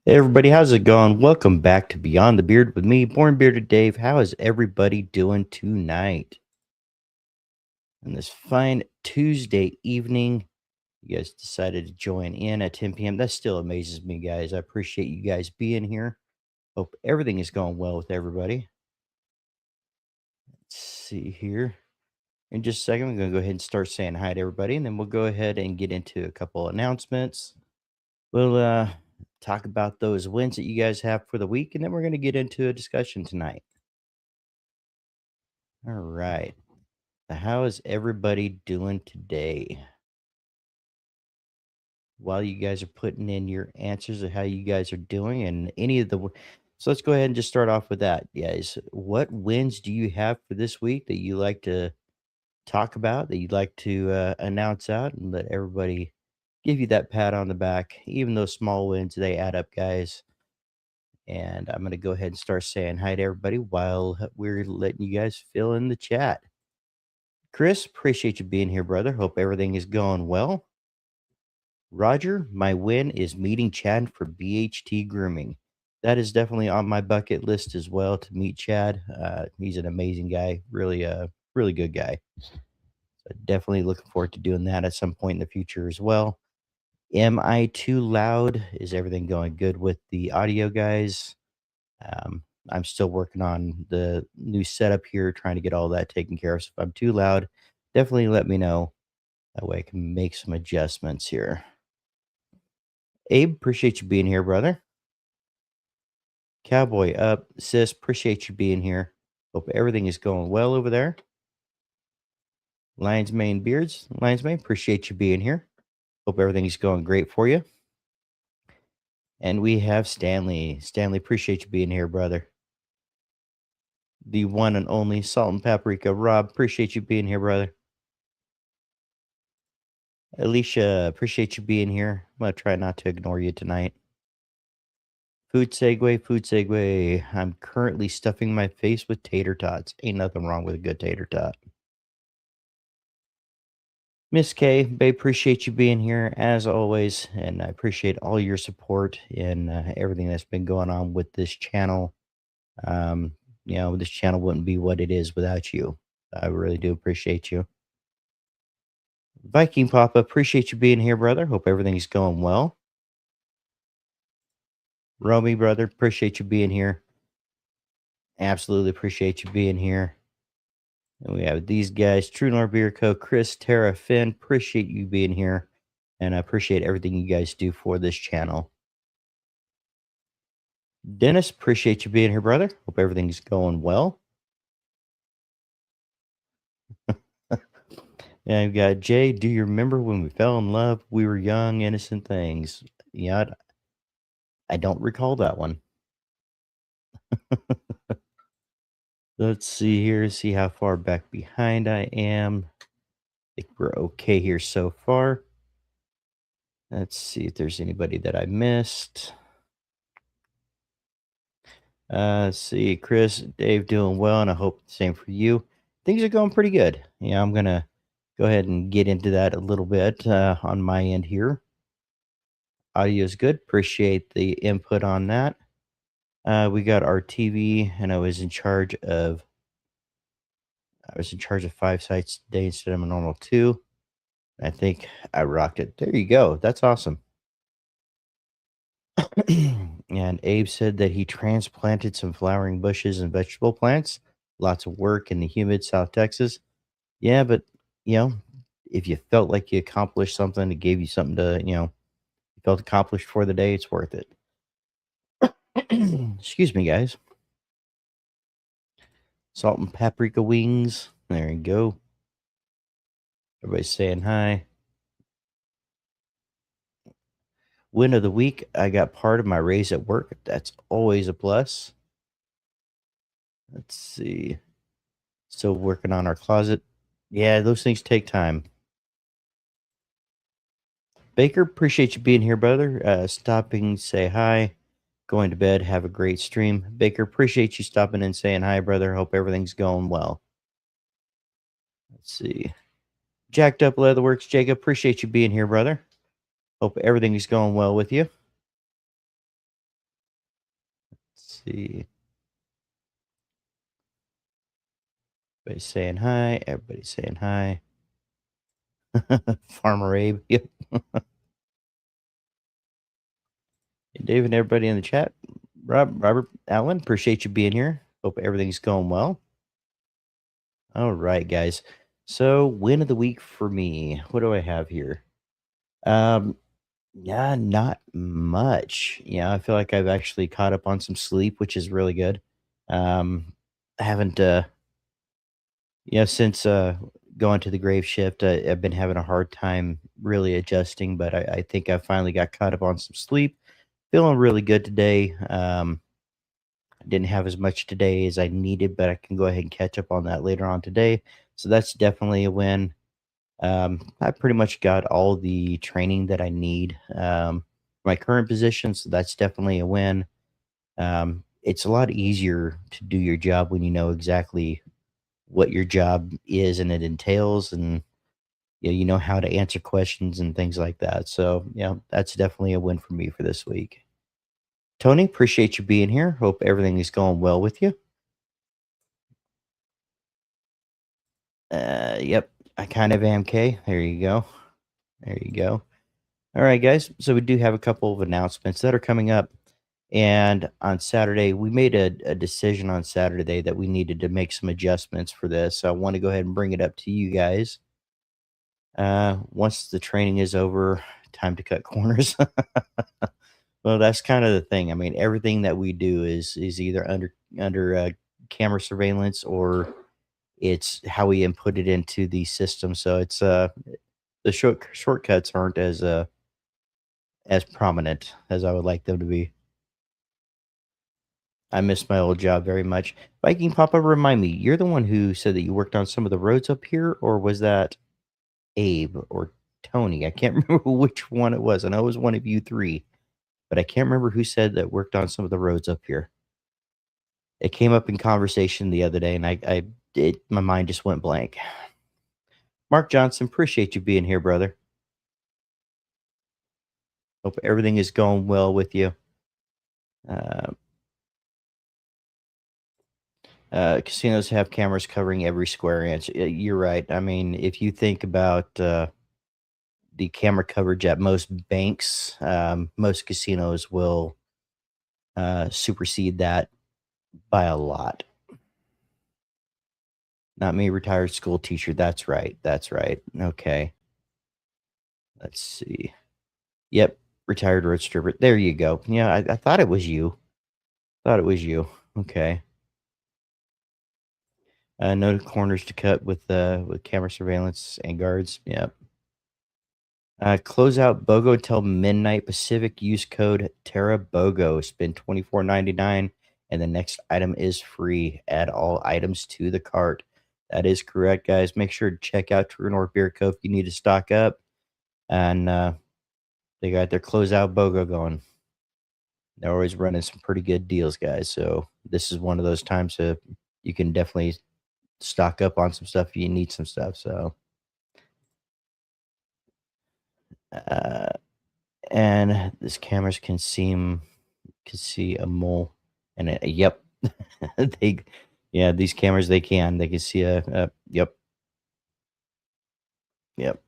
Hey everybody, how's it going? Welcome back to Beyond the Beard with me, Born Bearded Dave. How is everybody doing tonight? On this fine Tuesday evening, you guys decided to join in at 10 p.m. That still amazes me, guys. I appreciate you guys being here. Hope everything is going well with everybody. Let's see here. In just a second, we're going to go ahead and start saying hi to everybody, and then we'll go ahead and get into a couple announcements. We'll talk about those wins that you guys have for the week, and then we're going to get into a discussion tonight. All right. How is everybody doing today? While you guys are putting in your answers of how you guys are doing and any of the so let's go ahead and just start off with that, guys. What wins do you have for this week that you like to talk about, that you'd like to announce out and let everybody give you that pat on the back? Even those small wins, they add up, guys. And I'm going to go ahead and start saying hi to everybody while we're letting you guys fill in the chat. Chris, appreciate you being here, brother. Hope everything is going well. Roger, my win is meeting Chad for BHT grooming. That is definitely on my bucket list as well to meet Chad. He's an amazing guy, really good guy. So definitely looking forward to doing that at some point in the future as well. Am I too loud? Is everything going good with the audio, guys? I'm still working on the new setup here, trying to get all that taken care of. So if I'm too loud, definitely let me know. That way I can make some adjustments here. Abe, appreciate you being here, brother. Cowboy up. Sis, appreciate you being here. Hope everything is going well over there. Lions Mane Beards, Lions Mane, appreciate you being here. Hope everything is going great for you. And we have Stanley. Stanley, appreciate you being here, brother. The one and only Salt and Paprika. Rob, appreciate you being here, brother. Alicia, appreciate you being here. I'm going to try not to ignore you tonight. Food segue, food segue. I'm currently stuffing my face with tater tots. Ain't nothing wrong with a good tater tot. Miss K, babe, appreciate you being here as always, and I appreciate all your support and everything that's been going on with this channel. Um, this channel wouldn't be what it is without you. I really do appreciate you. Viking Papa, appreciate you being here, brother. Hope everything's going well. Romy, brother, appreciate you being here. Absolutely appreciate you being here. And we have these guys, True North Beer Co., Chris, Tara, Finn, appreciate you being here. And I appreciate everything you guys do for this channel. Dennis, appreciate you being here, brother. Hope everything's going well. And I've got Jay. Do you remember when we fell in love? We were young, innocent things. Yeah, I don't recall that one. Let's see here, see how far back behind I am. I think we're okay here so far. Let's see if there's anybody that I missed. Let's see, Chris, Dave doing well, and I hope the same for you. Things are going pretty good. Yeah, I'm gonna go ahead and get into that a little bit on my end here. Audio is good. Appreciate the input on that. We got our TV, and I was in charge of 5 sites today instead of a normal 2. I think I rocked it. There you go. That's awesome. And Abe said that he transplanted some flowering bushes and vegetable plants. Lots of work in the humid South Texas. Yeah, but you know, if you felt like you accomplished something, it gave you something to, you felt accomplished for the day, it's worth it. Excuse me, guys. Salt and paprika wings. There you go. Everybody's saying hi. Win of the week. I got part of my raise at work. That's always a plus. Let's see. Still working on our closet. Yeah, those things take time. Baker, appreciate you being here, brother. Stopping, say hi. Going to bed. Have a great stream. Baker, appreciate you stopping and saying hi, brother. Hope everything's going well. Let's see. Jacked Up Leatherworks, Jacob, appreciate you being here, brother. Hope everything is going well with you. see. Everybody's saying hi. Everybody's saying hi. Farmer Abe. Yep. And David and everybody in the chat. Robert Allen, appreciate you being here. Hope everything's going well. All right, guys. So win of the week for me. What do I have here? Um, yeah, not much. Yeah, I feel like I've actually caught up on some sleep, which is really good. I haven't since going to the grave shift, I've been having a hard time really adjusting, but I think I finally got caught up on some sleep. Feeling really good today. I didn't have as much today as I needed, but I can go ahead and catch up on that later on today. So that's definitely a win. I pretty much got all the training that I need for my current position, so that's definitely a win. It's a lot easier to do your job when you know exactly what your job is and it entails, and you know how to answer questions and things like that. So yeah, that's definitely a win for me for this week. Tony, appreciate you being here. Hope everything is going well with you. Yep, I kind of am. K. There you go. There you go. All right, guys. So we do have a couple of announcements that are coming up. And on Saturday, we made a decision on Saturday that we needed to make some adjustments for this. So I want to go ahead and bring it up to you guys. Once the training is over, time to cut corners. Well, that's kind of the thing. I mean, everything that we do is either under camera surveillance or it's how we input it into the system. So it's the shortcuts aren't as prominent as I would like them to be. I miss my old job very much. Viking Papa, remind me, you're the one who said that you worked on some of the roads up here, or was that Abe or Tony? I can't remember which one it was. I know it was one of you three, but I can't remember who said that worked on some of the roads up here. It came up in conversation the other day, and my mind just went blank. Mark Johnson, appreciate you being here, brother. Hope everything is going well with you. Uh, Casinos have cameras covering every square inch. You're right. I mean, if you think about the camera coverage at most banks, most casinos will supersede that by a lot. Not me, retired school teacher. That's right. That's right. Okay. Let's see. Yep, retired road stripper. There you go. Yeah, I thought it was you. Thought it was you. Okay. No corners to cut with camera surveillance and guards. Yep. Close out BOGO until midnight Pacific. Use code TerraBOGO. Spend $24.99, and the next item is free. Add all items to the cart. That is correct, guys. Make sure to check out True North Beer Co. if you need to stock up. And they got their closeout BOGO going. They're always running some pretty good deals, guys. So this is one of those times that you can definitely stock up on some stuff if you need some stuff. So, uh, and this cameras can see a mole, and yep, they, yeah, these cameras they can see yep, yep.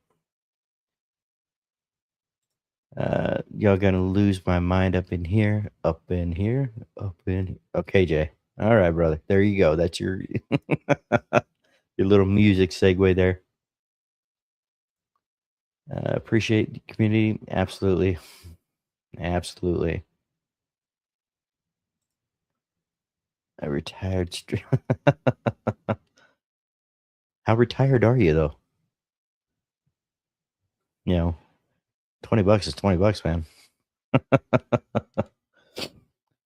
Y'all gonna lose my mind up in here, up in here, up in. Okay, Jay. All right, brother. There you go. That's your your little music segue there. Appreciate the community. Absolutely. Absolutely. A retired How retired are you though? You know, $20 is $20, man.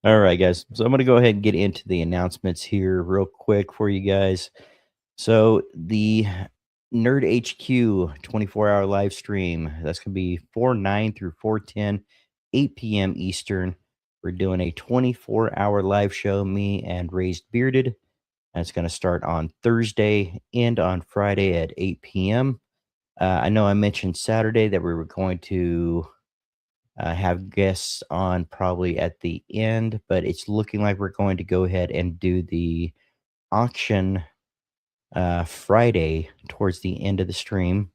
All right, guys. So I'm gonna go ahead and get into the announcements here real quick for you guys. So the Nerd HQ 24-hour live stream, that's gonna be 4/9 through 4/10, 8 p.m. Eastern. We're doing a 24-hour live show, me and Raised Bearded. And it's gonna start on Thursday and on Friday at 8 p.m. I know I mentioned Saturday that we were going to have guests on probably at the end, but it's looking like we're going to go ahead and do the auction Friday towards the end of the stream.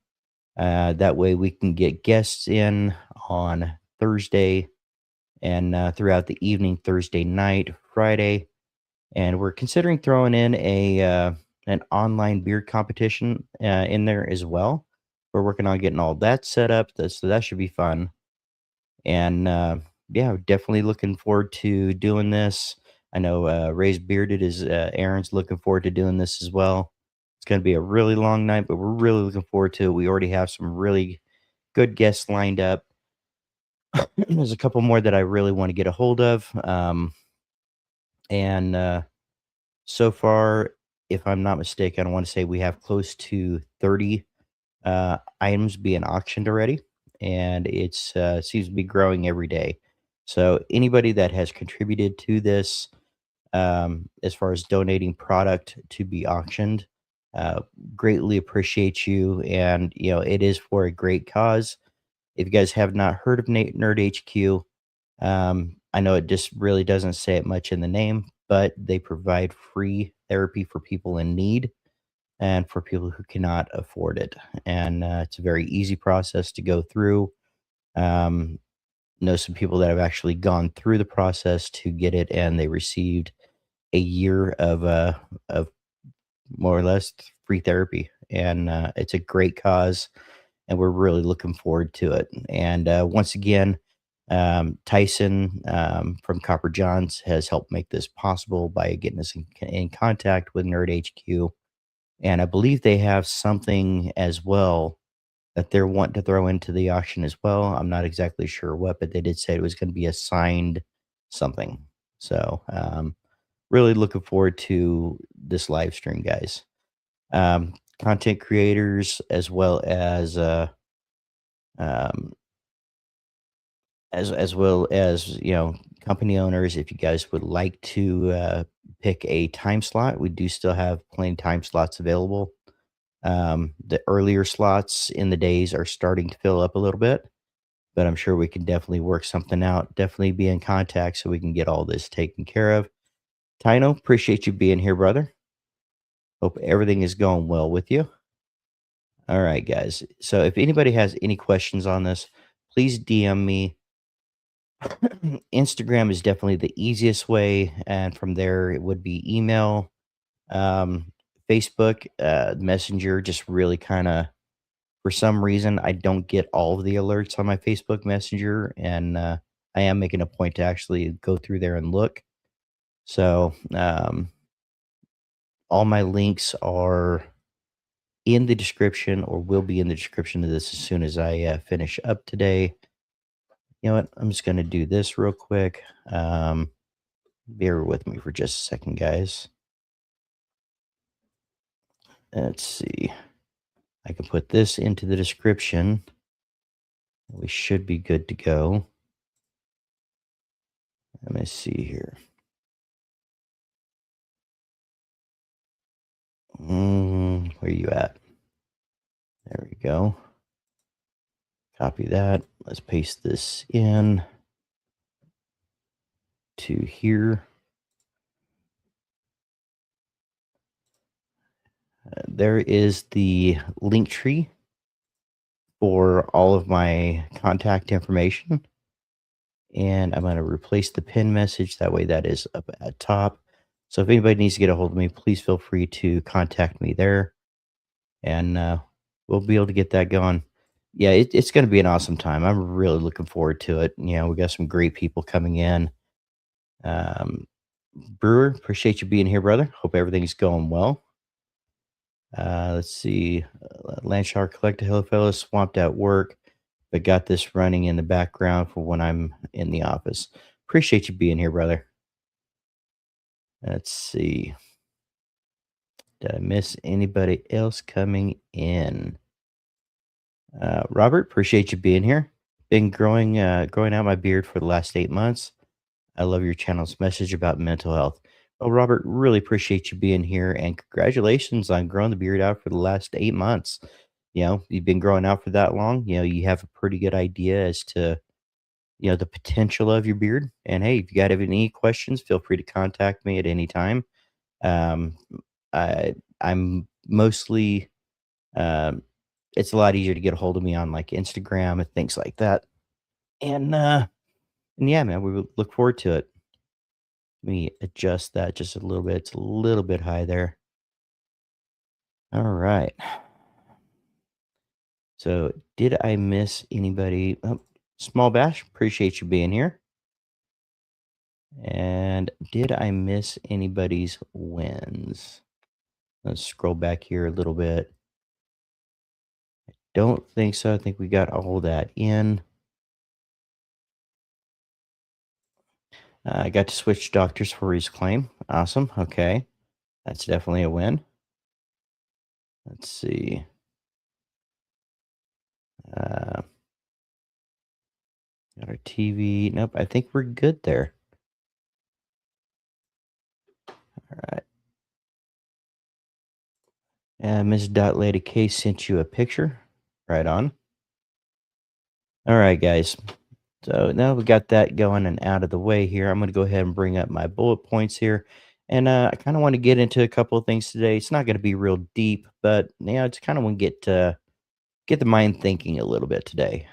That way we can get guests in on Thursday and throughout the evening, Thursday night, Friday. And we're considering throwing in an online beer competition in there as well. We're working on getting all that set up, so that should be fun. And yeah, definitely looking forward to doing this. I know Ray's Bearded is Aaron's looking forward to doing this as well. It's going to be a really long night, but we're really looking forward to it. We already have some really good guests lined up. There's a couple more that I really want to get a hold of. And so far, if I'm not mistaken, I want to say we have close to 30 items being auctioned already, and it's seems to be growing every day. So anybody that has contributed to this, as far as donating product to be auctioned, uh, greatly appreciate you. And it is for a great cause. If you guys have not heard of Nerd HQ, I know it just really doesn't say it much in the name, but they provide free therapy for people in need and for people who cannot afford it. And it's a very easy process to go through. Um, know some people that have actually gone through the process to get it, and they received a year of more or less free therapy. And it's a great cause, and we're really looking forward to it. And once again, Tyson from Copper Johns has helped make this possible by getting us in contact with Nerd HQ. And I believe they have something as well that they're wanting to throw into the auction as well. I'm not exactly sure what, but they did say it was going to be a signed something. So, really looking forward to this live stream, guys. Content creators as well um, as company owners. If you guys would like to pick a time slot, we do still have plenty of time slots available. The earlier slots in the days are starting to fill up a little bit, but I'm sure we can definitely work something out. Definitely be in contact so we can get all this taken care of. Tino, appreciate you being here, brother. Hope everything is going well with you. All right, guys. So if anybody has any questions on this, please DM me. Instagram is definitely the easiest way, and from there it would be email. Um, Facebook, Messenger, just really kind of, for some reason, I don't get all of the alerts on my Facebook Messenger, and I am making a point to actually go through there and look. So all my links are in the description, or will be in the description of this as soon as I finish up today. You know what? I'm just going to do this real quick. Bear with me for just a second, guys. Let's see. I can put this into the description. We should be good to go. Let me see here. Where you at? There we go. Copy that. Let's paste this in to here. There is the link tree for all of my contact information. And I'm going to replace the pin message. That way, that is up at top. So if anybody needs to get a hold of me, please feel free to contact me there, and we'll be able to get that going. Yeah, it's going to be an awesome time. I'm really looking forward to it. We got some great people coming in. Um, Brewer, appreciate you being here, brother. Hope everything's going well. Let's see. Landshark Collector, hello, fellas. Swamped at work, but got this running in the background for when I'm in the office. Appreciate you being here, brother. Let's see. Did I miss anybody else coming in? Robert, appreciate you being here. Been growing out my beard for the last 8 months. I love your channel's message about mental health. Well, Robert, really appreciate you being here, and congratulations on growing the beard out for the last 8 months. You've been growing out for that long. You have a pretty good idea as to the potential of your beard. And hey, if you got any questions, feel free to contact me at any time. Um, I'm mostly, um, it's a lot easier to get a hold of me on like Instagram and things like that. And yeah, man, we will look forward to it. Let me adjust that just a little bit. It's a little bit high there. All right. So, did I miss anybody? Oh, Small Bash, appreciate you being here. And did I miss anybody's wins? Let's scroll back here a little bit. Don't think so. I think we got all that in. I got to switch doctors for his claim. Awesome. Okay. That's definitely a win. Let's see. Uh, got our TV. Nope. I think we're good there. All right. And Ms. Dot Lady K sent you a picture. Right on. All right, guys. So now we got that going and out of the way here. I'm going to go ahead and bring up my bullet points here. And I kind of want to get into a couple of things today. It's not going to be real deep, but it's kind of want to get the mind thinking a little bit today.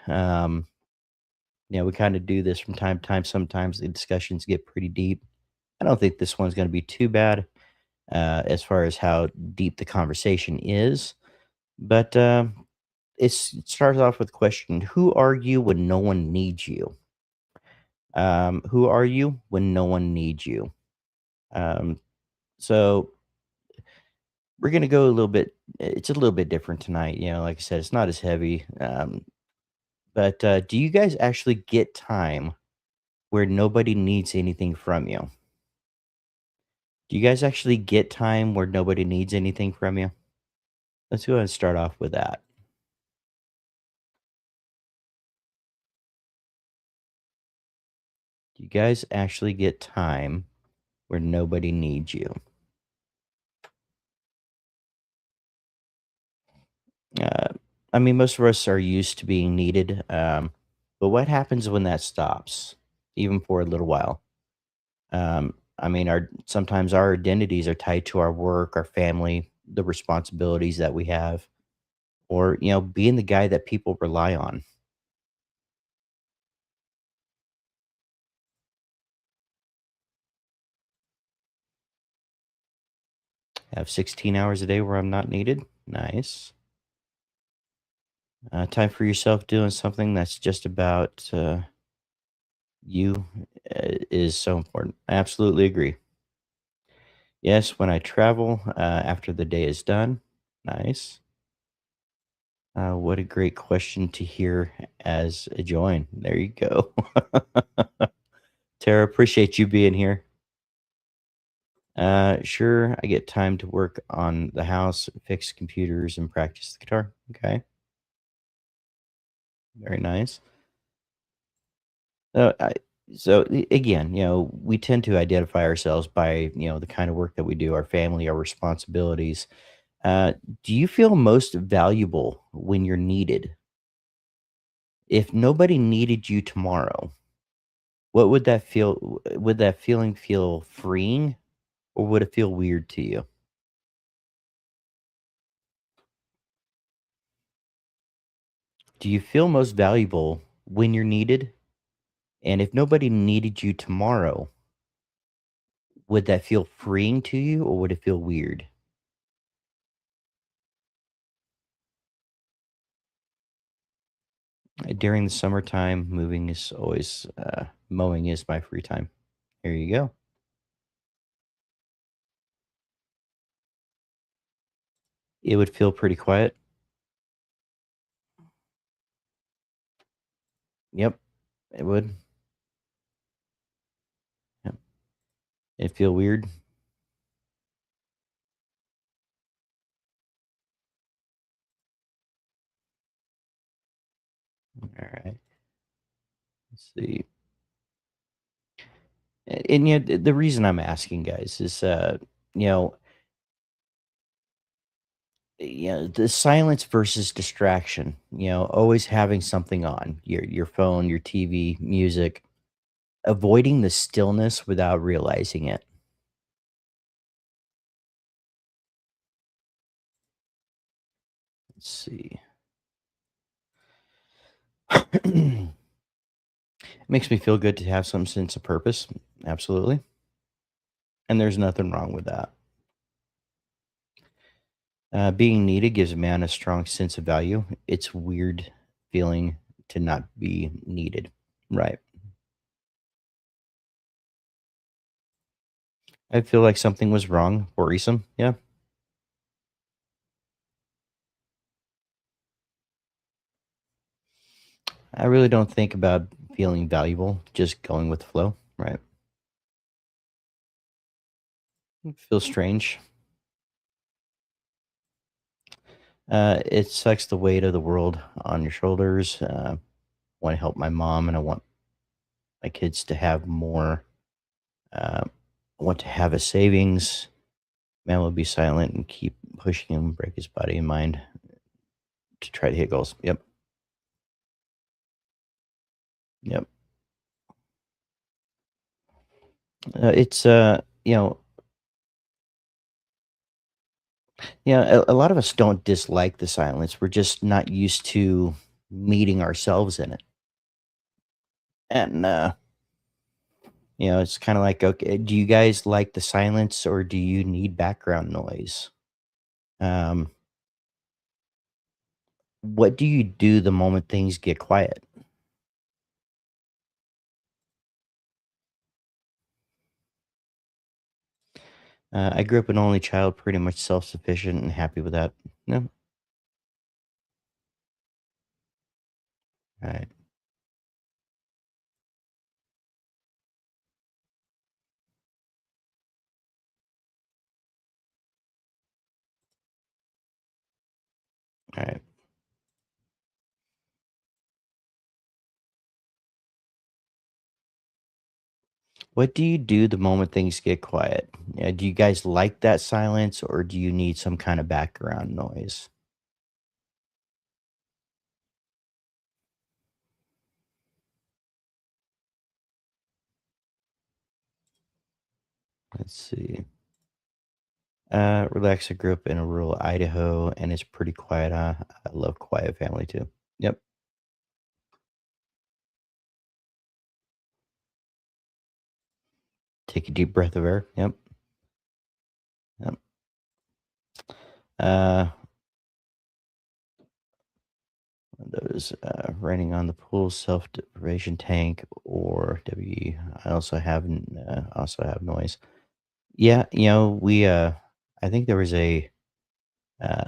We kind of do this from time to time. Sometimes the discussions get pretty deep. I don't think this one's going to be too bad as far as how deep the conversation is. But it starts off with a question: who are you when no one needs you? Who are you when no one needs you? Um, so we're gonna go a little bit. It's a little bit different tonight. Like I said, it's not as heavy. But do you guys actually get time where nobody needs anything from you? Do you guys actually get time where nobody needs anything from you? Let's go ahead and start off with that. Do you guys actually get time where nobody needs you? Uh, I mean, most of us are used to being needed, but what happens when that stops, even for a little while? I mean, our sometimes our identities are tied to our work, our family, the responsibilities that we have, or being the guy that people rely on. I have 16 hours a day where I'm not needed. Nice. Time for yourself doing something that's just about you is so important. I absolutely agree. Yes, when I travel after the day is done. Nice. What a great question to hear as a join. There you go. Tara, appreciate you being here. Sure, I get time to work on the house, fix computers, and practice the guitar. Okay, very nice. Uh, I, again, we tend to identify ourselves by the kind of work that we do, our family, our responsibilities. Uh, do you feel most valuable when you're needed? If nobody needed you tomorrow, what would that feel? Would that feeling feel freeing, or would it feel weird to you? Do you feel most valuable when you're needed? And if nobody needed you tomorrow, would that feel freeing to you, or would it feel weird? During the summertime, moving is always mowing is my free time. Here you go. It would feel pretty quiet. Yep, it would. Yep. It feel weird. All right. Let's see. And the reason I'm asking guys is, you know, Yeah, the silence versus distraction, always having something on, your phone, your TV, music, avoiding the stillness without realizing it. Let's see. It makes me feel good to have some sense of purpose. Absolutely. And there's nothing wrong with that. Being needed gives a man a strong sense of value. It's weird feeling to not be needed. Right. I feel like something was wrong, worrisome. Yeah. I really don't think about feeling valuable, just going with the flow. Right. It feels strange. It sucks the weight of the world on your shoulders. Want to help my mom, and I want my kids to have more. Uh, I want to have a savings. Man will be silent and keep pushing him, break his body and mind to try to hit goals. Yep. Yep. It's yeah. A lot of us don't dislike the silence. We're just not used to meeting ourselves in it, and it's kind of like, okay, do you guys like the silence or do you need background noise? Um, what do you do the moment things get quiet? I grew up an only child, pretty much self sufficient and happy with that. No, right, right. What do you do the moment things get quiet? Do you guys like that silence or do you need some kind of background noise? Let's see. Relax. I grew up in a rural Idaho and it's pretty quiet. I love quiet family too. Yep. Take a deep breath of air. Yep. Yep. Uh, those raining on the pool, self deprivation tank, or W. I also have noise. Yeah, I think there was a uh,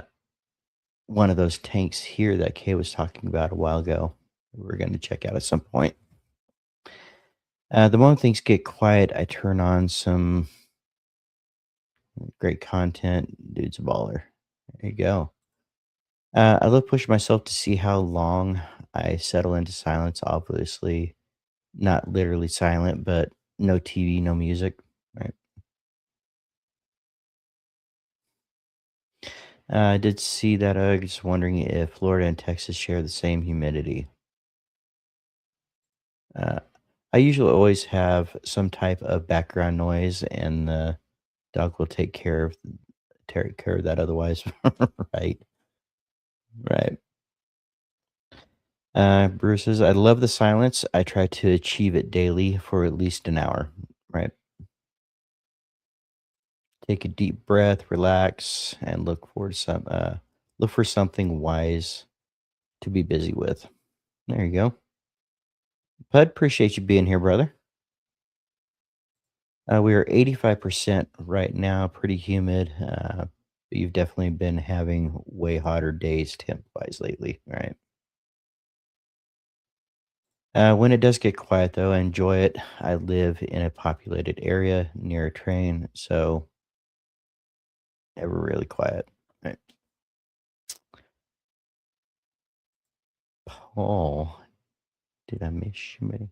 one of those tanks here that Kay was talking about a while ago. We're going to check out at some point. The moment things get quiet, I turn on some great content. Dude's a baller. There you go. I love pushing myself to see how long I settle into silence. Obviously, not literally silent, but no TV, no music. Right. I did see that. I was wondering if Florida and Texas share the same humidity. Uh, I usually always have some type of background noise, and the dog will take care of that otherwise. Right, right. Bruce says, "I love the silence. I try to achieve it daily for at least an hour." Right. Take a deep breath, relax, and look for something wise to be busy with. There you go. Pud, appreciate you being here, brother. We are 85% right now, pretty humid. But you've definitely been having way hotter days temp wise lately, right? When it does get quiet, though, I enjoy it. I live in a populated area near a train, so never really quiet. Right. Paul, did I miss somebody?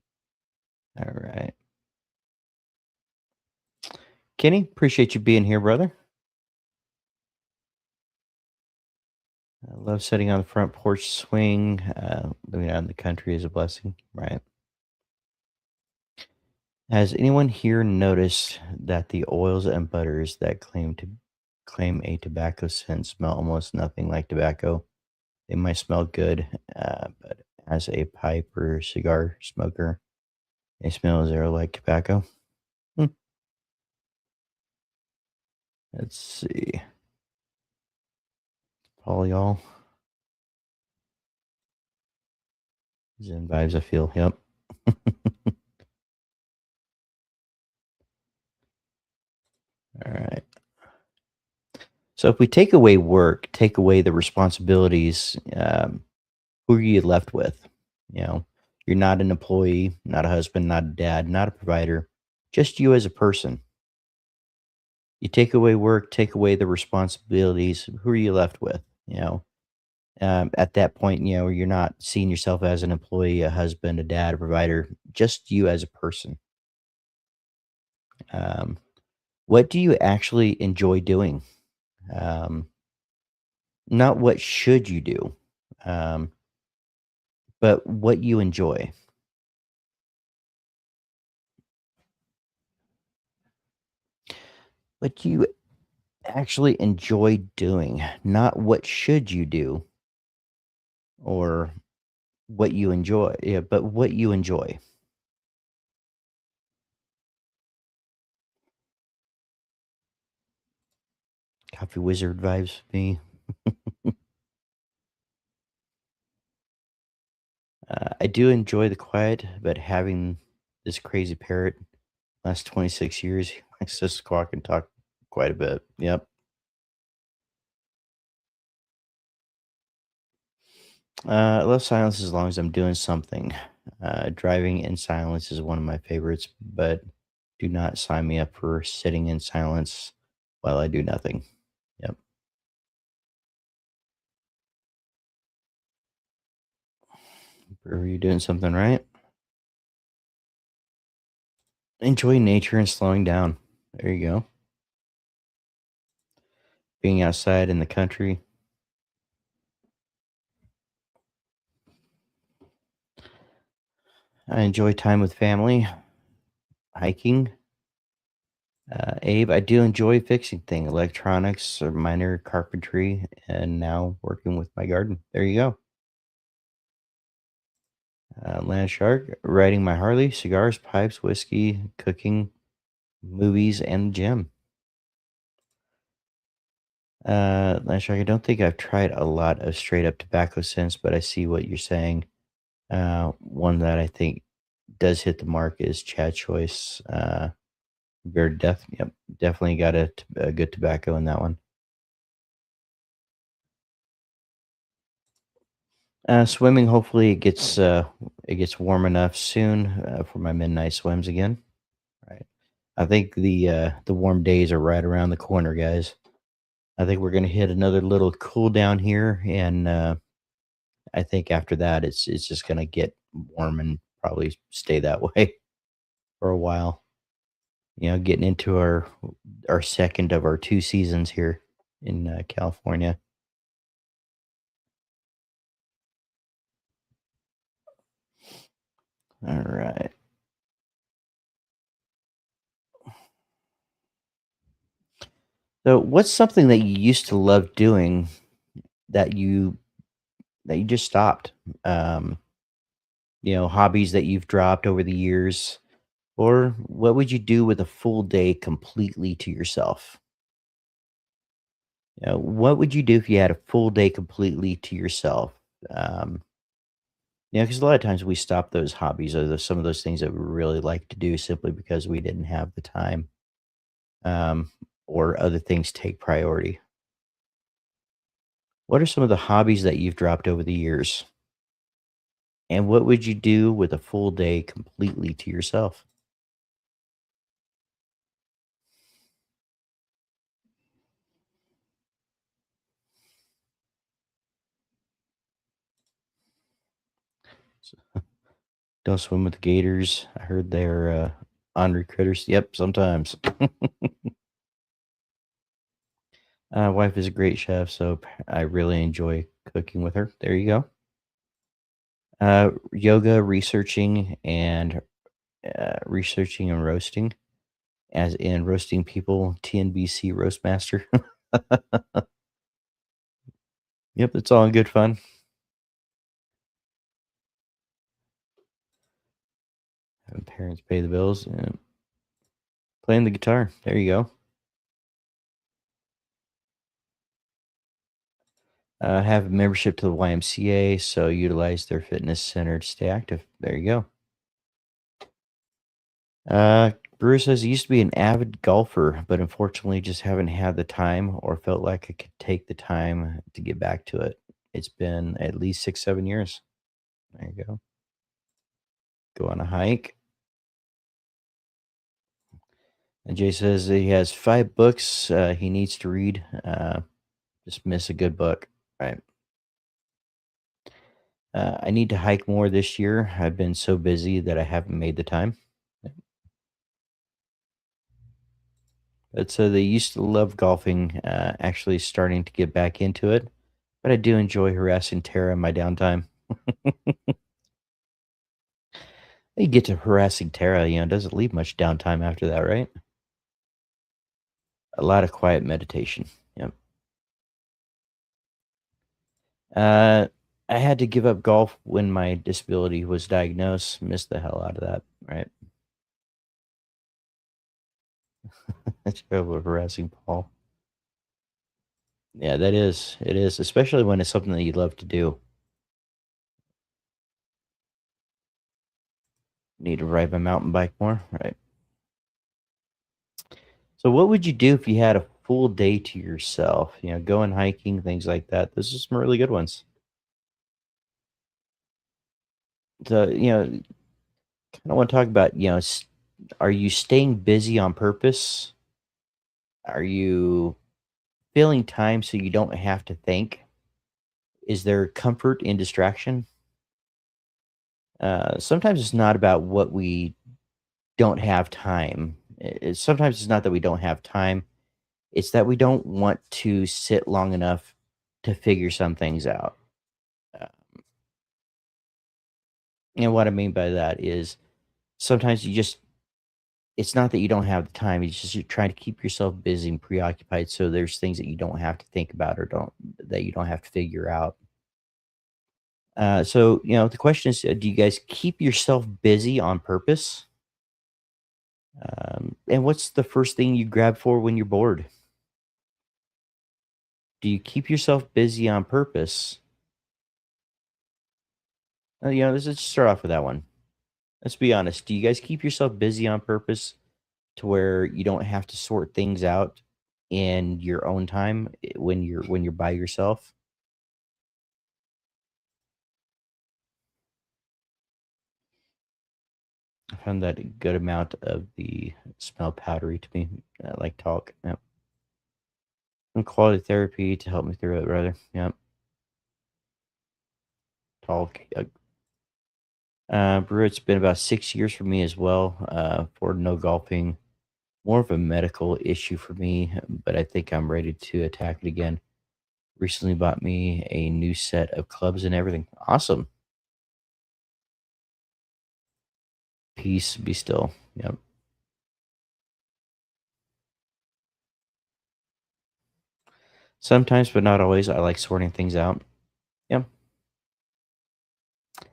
All right. Kenny, appreciate you being here, brother. I love sitting on the front porch swing. Living out in the country is a blessing, right? Has anyone here noticed that the oils and butters that claim a tobacco scent smell almost nothing like tobacco? They might smell good, but as a pipe or cigar smoker, they smell zero like tobacco. Hmm. Let's see. Polyol. Zen vibes, I feel. Yep. All right. So if we take away work, take away the responsibilities, who are you left with? You know, you're not an employee, not a husband, not a dad, not a provider, just you as a person. You take away work, take away the responsibilities. Who are you left with? You know, at that point, you're not seeing yourself as an employee, a husband, a dad, a provider, just you as a person. Um, what do you actually enjoy doing? Um, Not what should you do, um, but what you enjoy. What you actually enjoy doing, not what should you do or what you enjoy. Yeah, but what you enjoy. Coffee wizard vibes me. I do enjoy the quiet, but having this crazy parrot last 26 years, he likes to squawk and talk quite a bit. Yep. I love silence as long as I'm doing something. Driving in silence is one of my favorites, but do not sign me up for sitting in silence while I do nothing. Yep. Are you doing something right? Enjoy nature and slowing down. There you go. Being outside in the country. I enjoy time with family, hiking. Abe, I do enjoy fixing things, electronics or minor carpentry, and now working with my garden. There you go. Land Shark, riding my Harley, cigars, pipes, whiskey, cooking, movies, and the gym. Land Shark, I don't think I've tried a lot of straight up tobacco scents, but I see what you're saying. One that I think does hit the mark is Chad Choice. Yep, definitely got a good tobacco in that one. Swimming, hopefully it gets warm enough soon for my midnight swims again. Right. I think the warm days are right around the corner, guys. I think we're gonna hit another little cool down here, and I think after that it's just gonna get warm and probably stay that way for a while. Getting into our second of our 2 seasons here in California. All right. So, what's something that you used to love doing that you just stopped? Um, hobbies that you've dropped over the years, or what would you do with a full day completely to yourself? What would you do if you had a full day completely to yourself? Um, because a lot of times we stop those hobbies or some of those things that we really like to do simply because we didn't have the time, um, or other things take priority. What are some of the hobbies that you've dropped over the years? And what would you do with a full day completely to yourself? S- Don't swim with gators. I heard they're ornery critters. Yep, sometimes. Wife is a great chef, so I really enjoy Cooking with her. There you go. Yoga, researching and roasting, as in roasting people, TNBC roast master. Yep, it's all in good fun. Having parents pay the bills and playing the guitar. There you go. Have a membership to the YMCA, so utilize their fitness center to stay active. There you go. Brewer says he used to be an avid golfer, but unfortunately just haven't had the time or felt like I could take the time to get back to it. It's been at least 6, 7 years. There you go. Go on a hike. And Jay says he has 5 books he needs to read. Just miss a good book. Right. I need to hike more this year. I've been so busy that I haven't made the time. But so they used to love golfing, actually starting to get back into it. But I do enjoy harassing Tara in my downtime. You get to harassing Tara, doesn't leave much downtime after that, right? A lot of quiet meditation. Yep. Uh, I had to give up golf when my disability was diagnosed. Missed the hell out of that, right? That's terrible harassing Paul. Yeah, that is. It is, especially when it's something that you love to do. Need to ride my mountain bike more, right? So, what would you do if you had a full day to yourself? Going hiking, things like that. Those are some really good ones. So, kind of want to talk about, are you staying busy on purpose? Are you filling time so you don't have to think? Is there comfort in distraction? Sometimes it's not about what we don't have time. Sometimes it's not that we don't have time. It's that we don't want to sit long enough to figure some things out. Uh, and what I mean by that is sometimes it's not that you don't have the time. It's just you're trying to keep yourself busy and preoccupied. So there's things that you don't have to think about or that you don't have to figure out. So, the question is, do you guys keep yourself busy on purpose? And what's the first thing you grab for when you're bored? Do you keep yourself busy on purpose? Let's just start off with that one. Let's be honest. Do you guys keep yourself busy on purpose to where you don't have to sort things out in your own time when you're by yourself? I found that a good amount of the smell powdery to me, like talk. Yep. And quality therapy to help me through it, rather. Yep. Talk. Brew, it's been about 6 years for me as well. For no golfing, more of a medical issue for me, but I think I'm ready to attack it again. Recently bought me a new set of clubs and everything. Awesome. Peace, be still. Yep. Sometimes, but not always, I like sorting things out. Yep.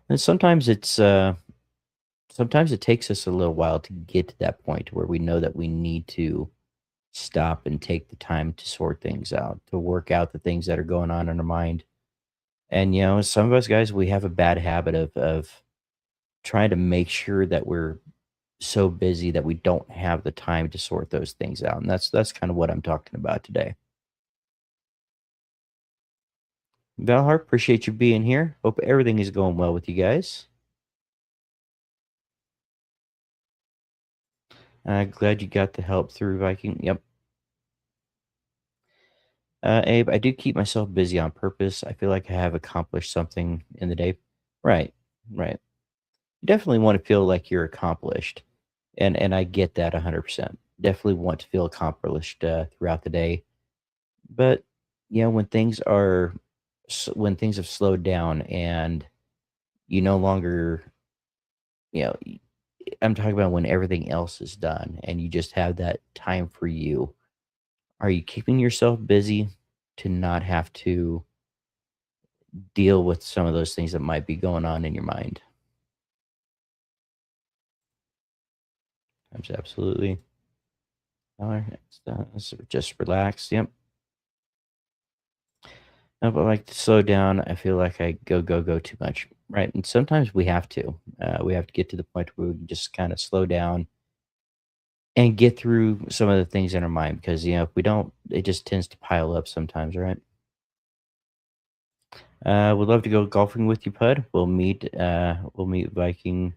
And sometimes it takes us a little while to get to that point where we know that we need to stop and take the time to sort things out, to work out the things that are going on in our mind. And some of us guys, we have a bad habit of trying to make sure that we're so busy that we don't have the time to sort those things out. And that's kind of what I'm talking about today. Valhar, appreciate you being here. Hope everything is going well with you guys. Glad you got the help through Viking. Yep. Abe, I do keep myself busy on purpose. I feel like I have accomplished something in the day. Right, right. You definitely want to feel like you're accomplished, and I get that 100%. Definitely want to feel accomplished throughout the day. But when things are when things have slowed down and you no longer, you know, I'm talking about when everything else is done and you just have that time for you. Are you keeping yourself busy to not have to deal with some of those things that might be going on in your mind? Absolutely. All right. So just relax. Yep. No, but like to slow down, I feel like I go too much, right? And sometimes we have to. We have to get to the point where we can just kind of slow down and get through some of the things in our mind because if we don't, it just tends to pile up sometimes, right? Would love to go golfing with you, Pud. We'll meet Viking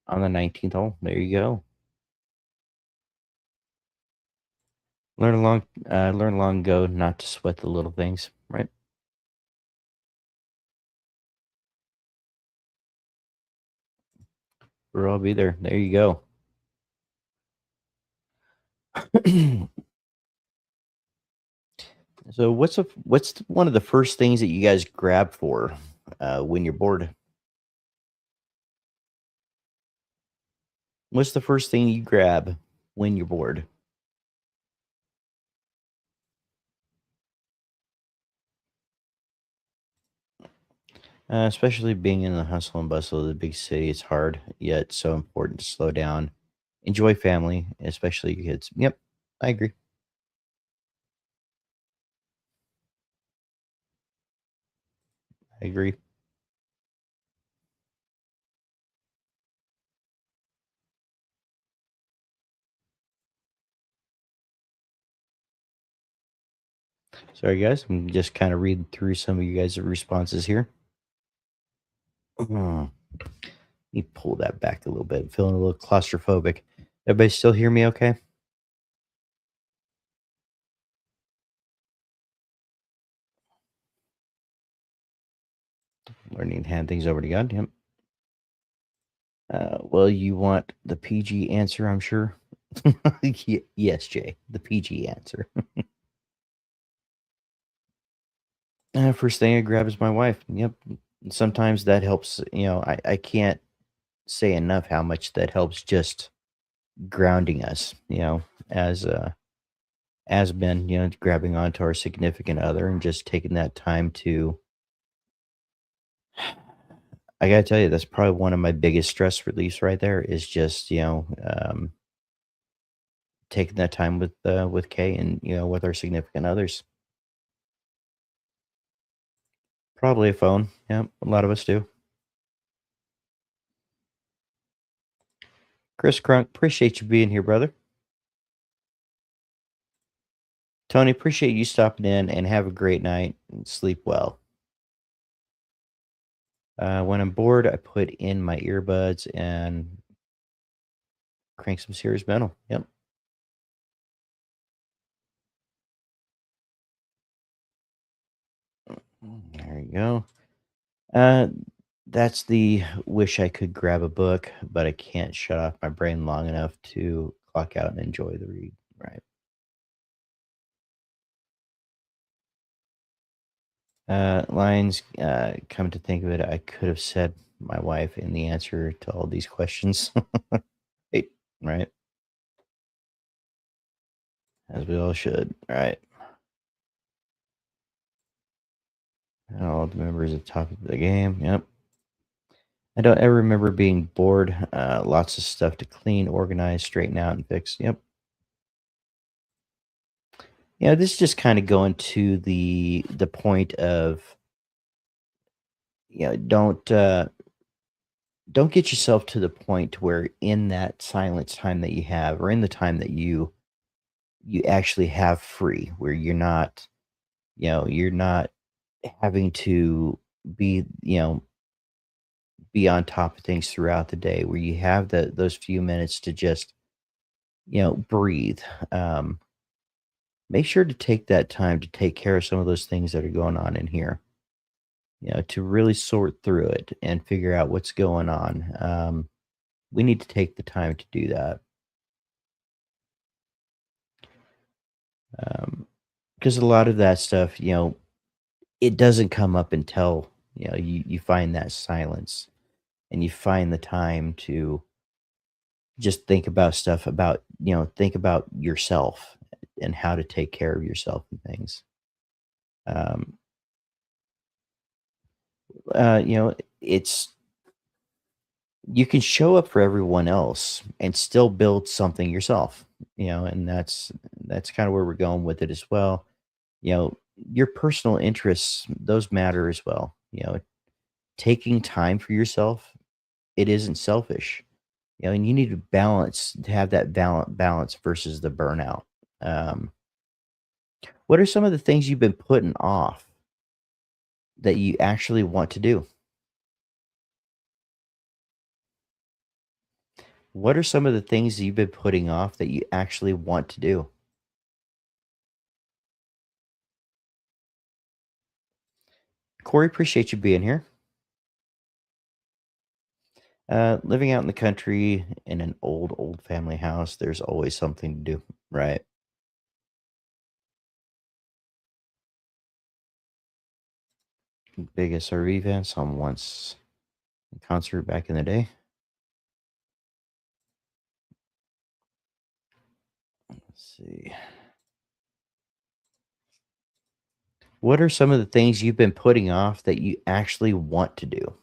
on the 19th hole. There you go. Learn long ago not to sweat the little things, right? We'll all be there. There you go. So one of the first things that you guys grab for when you're bored? What's the first thing you grab when you're bored? Especially being in the hustle and bustle of the big city, it's hard yet so important to slow down, enjoy family, especially your kids. Yep, I agree. I agree. Sorry, guys. I'm just kind of reading through some of you guys' responses here. Let me pull that back a little bit. Feeling a little claustrophobic. Everybody still hear me okay? Learning to hand things over to God. Yep. Well, you want the PG answer, I'm sure. Yes, Jay, the PG answer. First thing I grab is my wife. Yep. Sometimes that helps. I can't say enough how much that helps just grounding us, as men, grabbing onto our significant other and just taking that time to, I gotta tell you, that's probably one of my biggest stress reliefs right there is just, taking that time with Kay and, with our significant others. Probably a phone. Yeah, a lot of us do. Chris Crunk, appreciate you being here, brother. Tony, appreciate you stopping in and have a great night and sleep well. When I'm bored, I put in my earbuds and crank some serious metal. Yep. There you go. Uh, that's the wish I could grab a book, but I can't shut off my brain long enough to clock out and enjoy the read. Right. Lines, come to think of it, I could have said my wife in the answer to all these questions. Right. Right. As we all should. Right. All the members at the top of the game. Yep. I don't ever remember being bored. Lots of stuff to clean, organize, straighten out, and fix. Yep. Yeah, this is just kind of going to the point of don't get yourself to the point where in that silence time that you have, or in the time that you actually have free, where you're not having to be on top of things throughout the day, where you have those few minutes to just breathe. Um, Make sure to take that time to take care of some of those things that are going on in here, to really sort through it and figure out what's going on. We need to take the time to do that. Because a lot of that stuff, it doesn't come up until, you find that silence and you find the time to just think about stuff about, think about yourself and how to take care of yourself and things. Um, it's you can show up for everyone else and still build something yourself, and that's kind of where we're going with it as well. You know, your personal interests, those matter as well. Taking time for yourself, it isn't selfish. And you need to balance to have that balance versus the burnout. Um, what are some of the things you've been putting off that you actually want to do? What are some of the things that you've been putting off that you actually want to do? Corey, appreciate you being here. Living out in the country in an old family house, there's always something to do, right? Biggest RV van, on once concert back in the day. Let's see. What are some of the things you've been putting off that you actually want to do?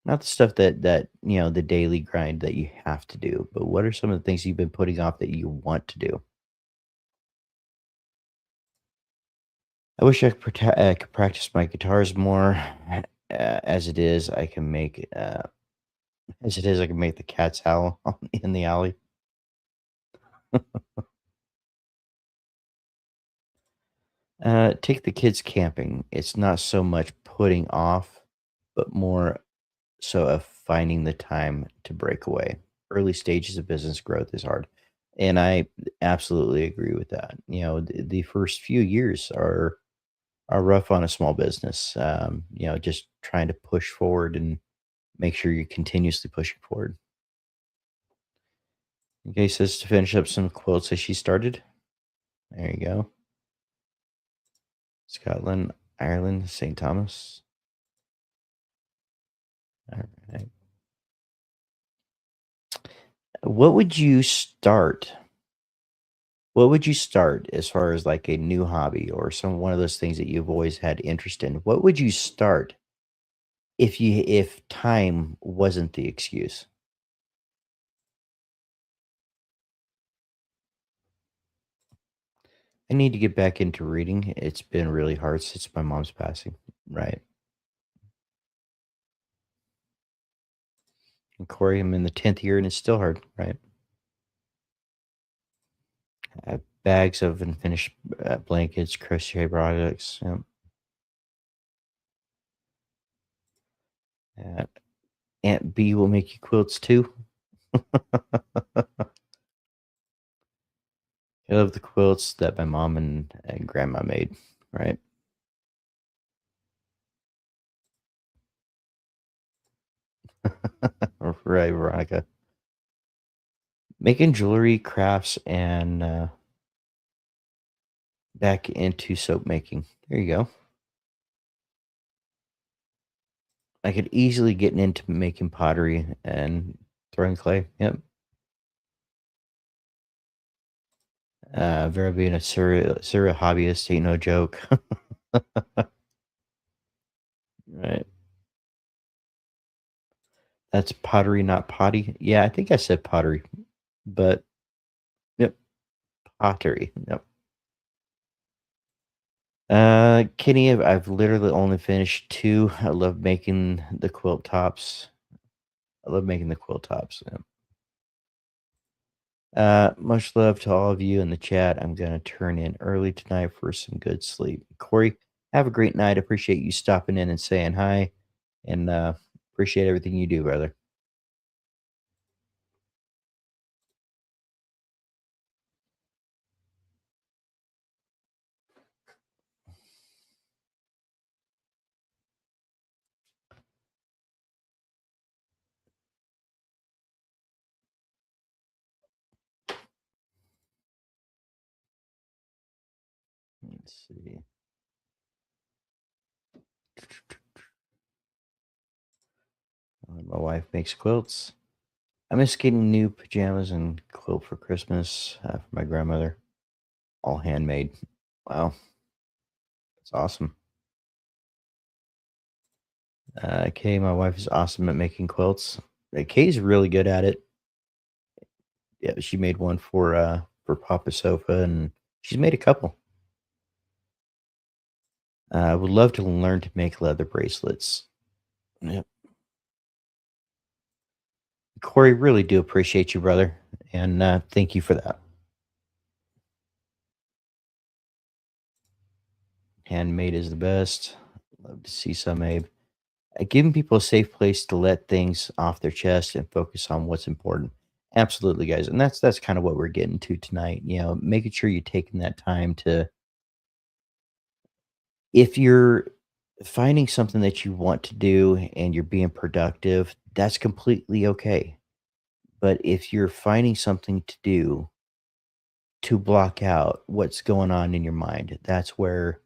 Not the stuff that the daily grind that you have to do, but what are some of the things you've been putting off that you want to do? I wish I could practice my guitars more. As it is, I can make I can make the cats howl in the alley. Take the kids camping. It's not so much putting off, but more so of finding the time to break away. Early stages of business growth is hard. And I absolutely agree with that. The first few years are rough on a small business. Just trying to push forward and make sure you're continuously pushing forward. Okay, says to finish up some quotes that she started. There you go. Scotland, Ireland, St. Thomas. All right. What would you start? What would you start as far as like a new hobby or some one of those things that you've always had interest in? What would you start if time wasn't the excuse? I need to get back into reading. It's been really hard since my mom's passing. Right. And Corey, I'm in the 10th year and it's still hard. Right. I have bags of unfinished blankets, crochet projects. Yep. Uh, Aunt B will make you quilts too. I love the quilts that my mom and grandma made. Right. Right, Veronica. Making jewelry, crafts, and back into soap making. There you go. I could easily get into making pottery and throwing clay. Yep. Vera being a serial hobbyist ain't no joke. Right. That's pottery, not potty. Yeah, I think I said pottery, but yep, pottery. Yep. Kenny, I've literally only finished two. I love making the quilt tops. I love making the quilt tops. Yep. Much love to all of you in the chat. I'm gonna turn in early tonight for some good sleep. Corey, have a great night. Appreciate you stopping in and saying hi, and appreciate everything you do, brother. Let's see. My wife makes quilts. I miss getting new pajamas and quilt for Christmas for my grandmother. All handmade. Wow, that's awesome. Kay, my wife is awesome at making quilts. Kay's really good at it. Yeah, she made one for Papa Sofa, and she's made a couple. I would love to learn to make leather bracelets. Yep. Corey, really do appreciate you, brother, and thank you for that. Handmade is the best. Love to see some, Abe. Giving people a safe place to let things off their chest and focus on what's important. Absolutely, guys, and that's kind of what we're getting to tonight. You know, making sure you're taking that time to, if you're finding something that you want to do and you're being productive, that's completely okay. But if you're finding something to do to block out what's going on in your mind, that's where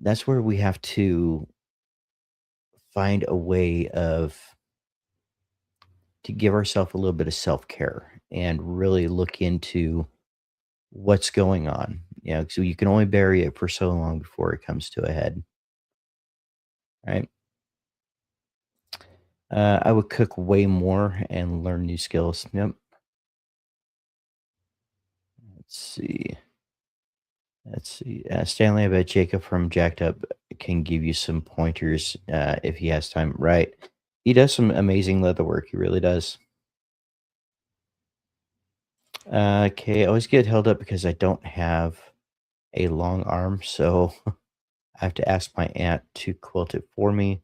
we have to find a way of to give ourselves a little bit of self-care and really look into what's going on. You know, so you can only bury it for so long before it comes to a head, right? I would cook way more and learn new skills. Yep. Let's see. Let's see. Stanley, I bet Jacob from Jacked Up can give you some pointers if he has time. Right. He does some amazing leather work. He really does. Okay. I always get held up because I don't have a long arm. So I have to ask my aunt to quilt it for me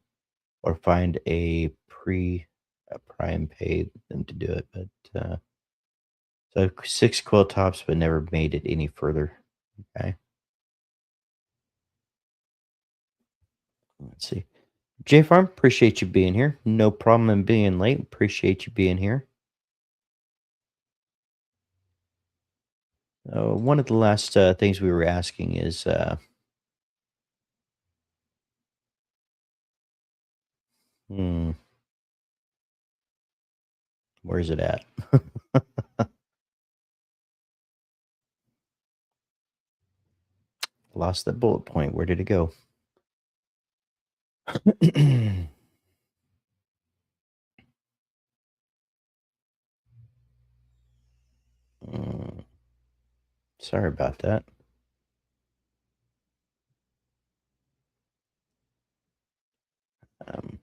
or find a prime pay them to do it. But so 6 quilt tops, but never made it any further. Okay. Let's see. J Farm, appreciate you being here. No problem in being late. Appreciate you being here. One of the last things we were asking is hmm, where's it at? Lost that bullet point. Where did it go? Mm, sorry about that. Um,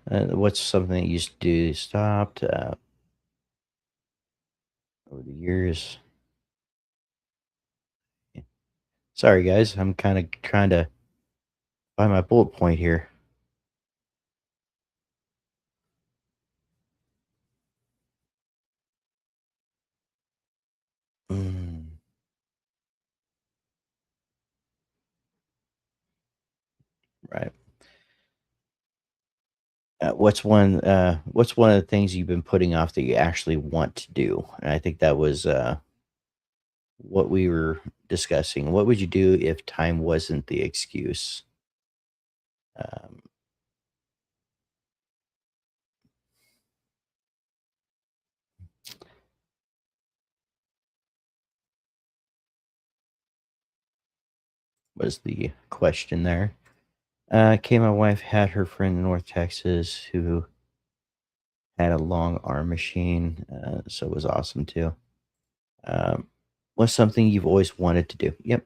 what's something that you used to do stopped over the years? Sorry, guys. I'm kind of trying to find my bullet point here. Mm, right. What's one of the things you've been putting off that you actually want to do? And I think that was what we were discussing. What would you do if time wasn't the excuse? Um, was the question there? Okay, my wife had her friend in North Texas who had a long arm machine, so it was awesome too. Um, what's something you've always wanted to do? Yep.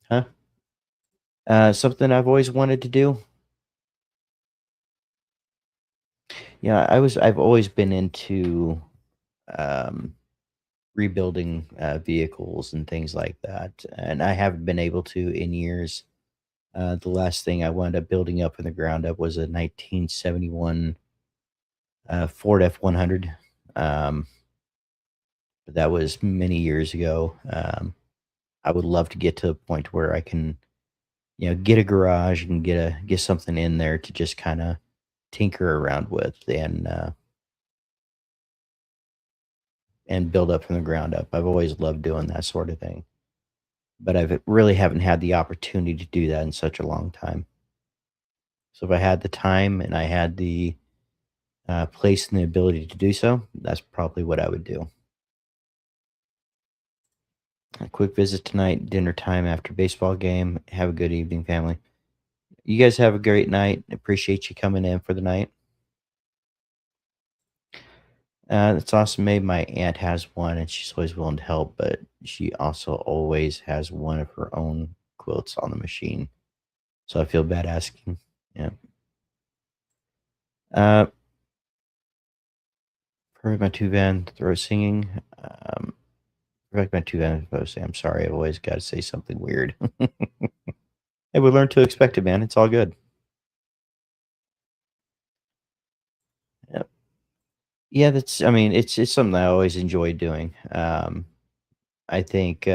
Huh? Something I've always wanted to do. Yeah, I've always been into um, rebuilding vehicles and things like that, and I haven't been able to in years. The last thing I wound up building up from the ground up was a 1971 Ford F100. Um, but that was many years ago. I would love to get to a point where I can, get a garage and get something in there to just kind of tinker around with and build up from the ground up. I've always loved doing that sort of thing. but I really haven't had the opportunity to do that in such a long time. So if I had the time and I had the place and the ability to do so, that's probably what I would do. A quick visit tonight, dinner time after baseball game. Have a good evening, family. You guys have a great night. Appreciate you coming in for the night. That's awesome. Maybe my aunt has one, and she's always willing to help, but she also always has one of her own quilts on the machine. So I feel bad asking. Yeah. Uh, Perfect my two van throat singing. Perfect my two van post. I'm sorry. I've always got to say something weird. Hey, we learned to expect it, man. It's all good. Yep. Yeah, that's. I mean, it's something I always enjoy doing. I think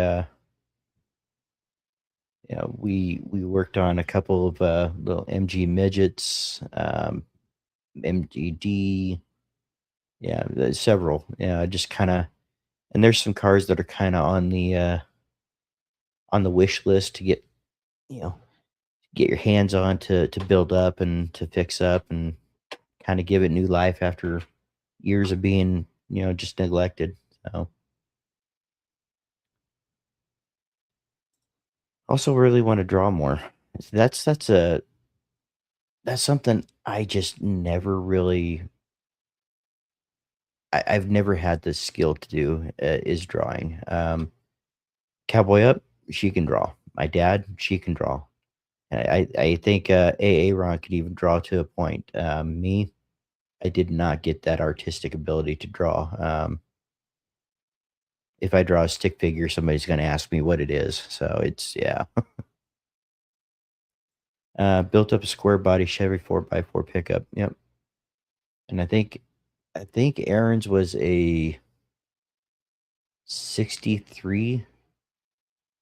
we worked on a couple of little MG midgets, MGD. Yeah, there's several. Yeah, just kind of. And there's some cars that are kind of on the wish list to you know get your hands on to build up and to fix up and kind of give it new life after years of being just neglected. So also really want to draw more. That's something I just never really I've never had the skill to do is drawing. Cowboy Up, she can draw. My dad, she can draw. I think A Ron could even draw to a point. Me, I did not get that artistic ability to draw. If I draw a stick figure, somebody's going to ask me what it is. So it's yeah. Built up a square body Chevy 4x4 pickup. Yep. And I think Aaron's was a 63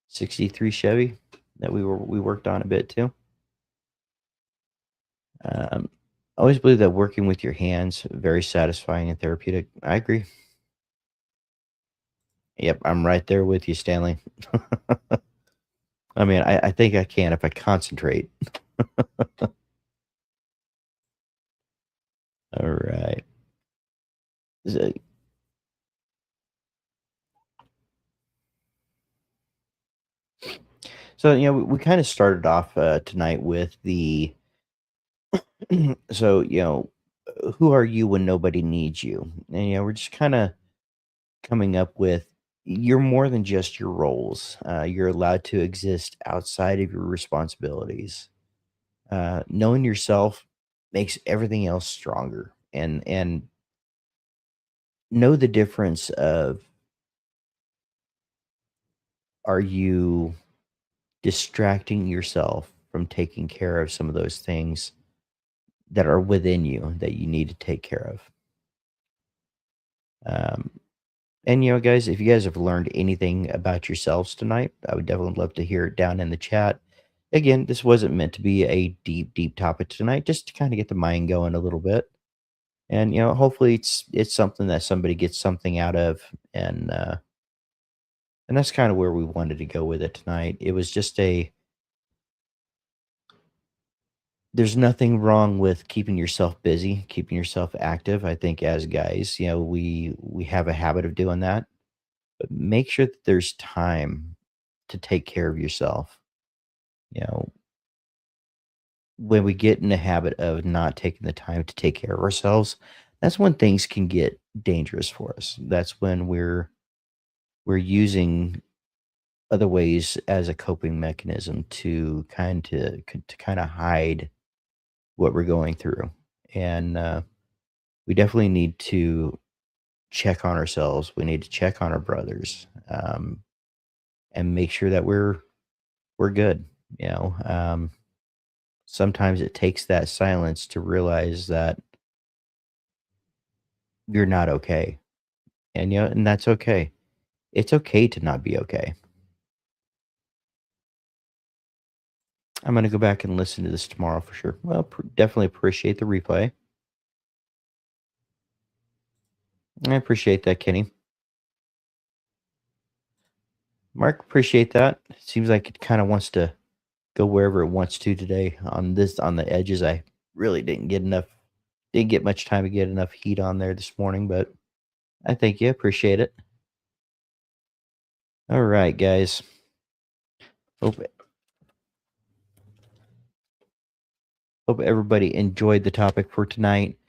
63 Chevy that we worked on a bit too. Um, I always believe that working with your hands very satisfying and therapeutic. I agree. Yep, I'm right there with you, Stanley. I mean, I think I can if I concentrate. All right. So, we kind of started off tonight with the so who are you when nobody needs you? And we're just kind of coming up with you're more than just your roles. You're allowed to exist outside of your responsibilities. Knowing yourself makes everything else stronger, and know the difference of are you distracting yourself from taking care of some of those things that are within you that you need to take care of. Um, and guys, if you guys have learned anything about yourselves tonight, I would definitely love to hear it down in the chat. Again, this wasn't meant to be a deep, deep topic tonight, just to kind of get the mind going a little bit. And hopefully it's something that somebody gets something out of, and that's kind of where we wanted to go with it tonight. It was just a there's nothing wrong with keeping yourself busy, keeping yourself active. I think as guys, we have a habit of doing that, but make sure that there's time to take care of yourself. You know, when we get in the habit of not taking the time to take care of ourselves, that's when things can get dangerous for us. That's when we're using other ways as a coping mechanism to kind of hide what we're going through. And we definitely need to check on ourselves. We need to check on our brothers, and make sure that we're good. Sometimes it takes that silence to realize that you're not okay, and and that's okay. It's okay to not be okay. I'm gonna go back and listen to this tomorrow for sure. Well, definitely appreciate the replay. I appreciate that, Kenny. Mark, appreciate that. Seems like it kind of wants to go wherever it wants to today. On the edges, I really didn't get much time to get enough heat on there this morning, but I thank you. Appreciate it. All right, guys. Hope hope everybody enjoyed the topic for tonight.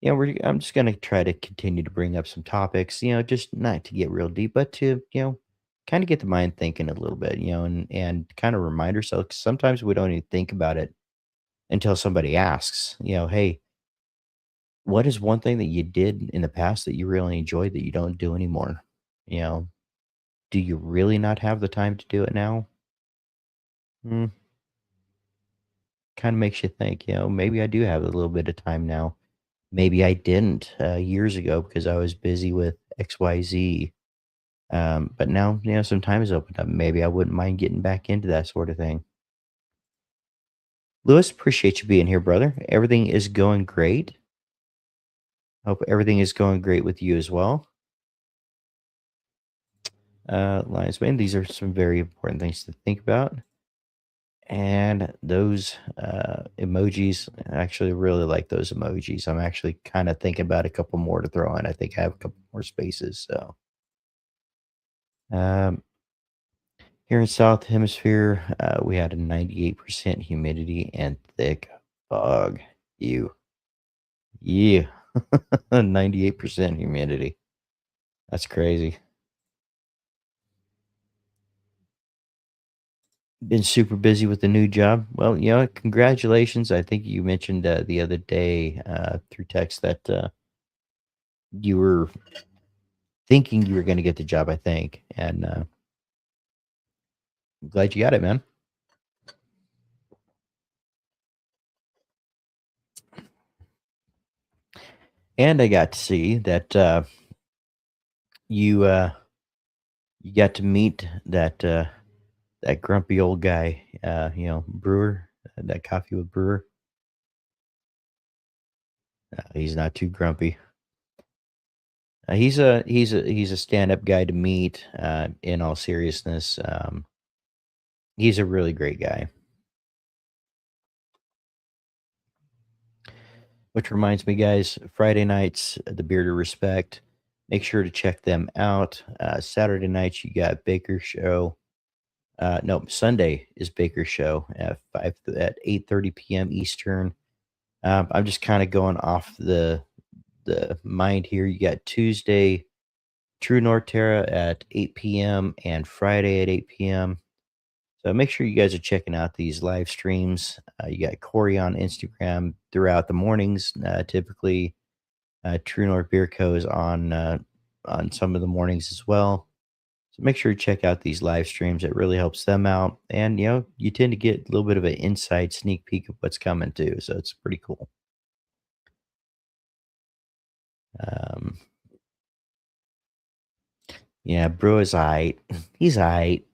I'm just gonna try to continue to bring up some topics, just not to get real deep, but to, kind of get the mind thinking a little bit, and kind of remind ourselves 'cause sometimes we don't even think about it until somebody asks, hey, what is one thing that you did in the past that you really enjoyed that you don't do anymore? You know, do you really not have the time to do it now? Mm, kind of makes you think, maybe I do have a little bit of time now. Maybe I didn't years ago because I was busy with XYZ. But now, some time has opened up. Maybe I wouldn't mind getting back into that sort of thing. Lewis, appreciate you being here, brother. Everything is going great. Hope everything is going great with you as well. Lions man, these are some very important things to think about. And those emojis, I actually really like those emojis. I'm actually kind of thinking about a couple more to throw in. I think I have a couple more spaces. So um, here in South Hemisphere, we had a 98% humidity and thick fog. You, yeah, 98% humidity. That's crazy. Been super busy with the new job. Well, congratulations. I think you mentioned the other day through text that you were thinking you were going to get the job, I think. And I'm glad you got it, man. And I got to see that you you got to meet that grumpy old guy, Brewer, that coffee with Brewer. He's not too grumpy. He's a stand up guy to meet. In all seriousness, he's a really great guy. Which reminds me, guys, Friday nights, the Beard of Respect. Make sure to check them out. Saturday nights, you got Baker Show. No, Sunday is Baker Show at 8:30 p.m. Eastern. I'm just kind of going off the mind here. You got Tuesday, True North Terra at 8 p.m. and Friday at 8 p.m. So make sure you guys are checking out these live streams. You got Corey on Instagram throughout the mornings. Typically, True North Beer Co. is on some of the mornings as well. So make sure to check out these live streams. It really helps them out. And, you tend to get a little bit of an inside sneak peek of what's coming too. So it's pretty cool. Um, yeah, Bro is aight. He's aight.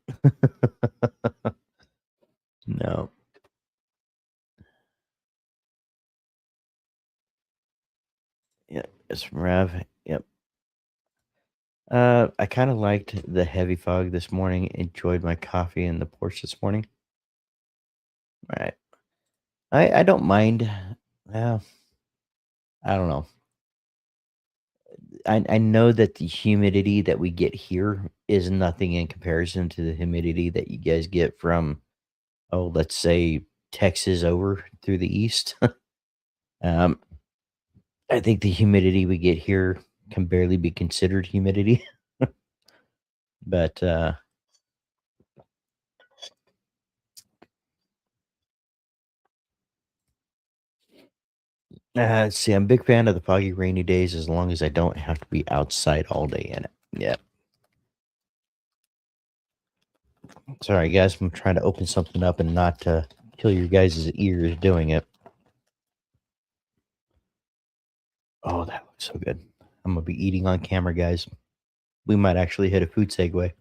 No. Yeah, it's from Rev. Yep. I kind of liked the heavy fog this morning. Enjoyed my coffee in the porch this morning. All right. I don't mind. Well, I don't know. I know that the humidity that we get here is nothing in comparison to the humidity that you guys get from, oh, let's say Texas over through the east. um, I think the humidity we get here can barely be considered humidity. But see, I'm a big fan of the foggy, rainy days as long as I don't have to be outside all day in it. Yeah. Sorry, guys. I'm trying to open something up and not kill your guys' ears doing it. Oh, that looks so good. I'm gonna be eating on camera, guys. We might actually hit a food segue.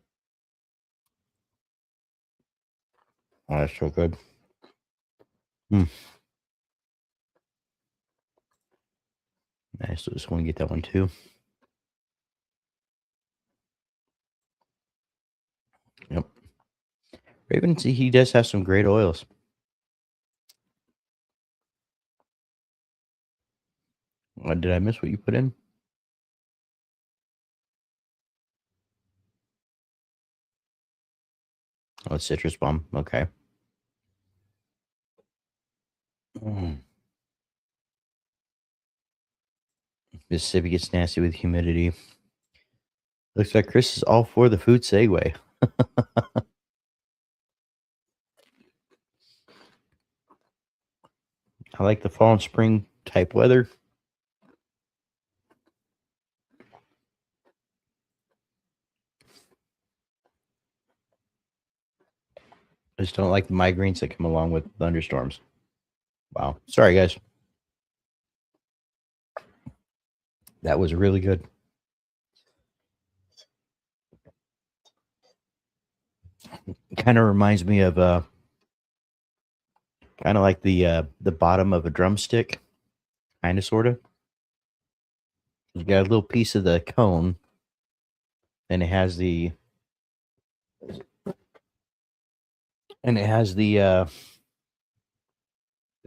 Oh, that's so good. Mm, nice. So just want to get that one too. Yep. Raven, he does have some great oils. Did I miss what you put in? Oh, citrus bomb. Okay. Mm. Mississippi gets nasty with humidity. Looks like Chris is all for the food segue. I like the fall and spring type weather. I just don't like the migraines that come along with thunderstorms. Wow. Sorry, guys. That was really good. Kind of reminds me of kind of like the bottom of a drumstick, kind of sorta. You got a little piece of the cone, and it has the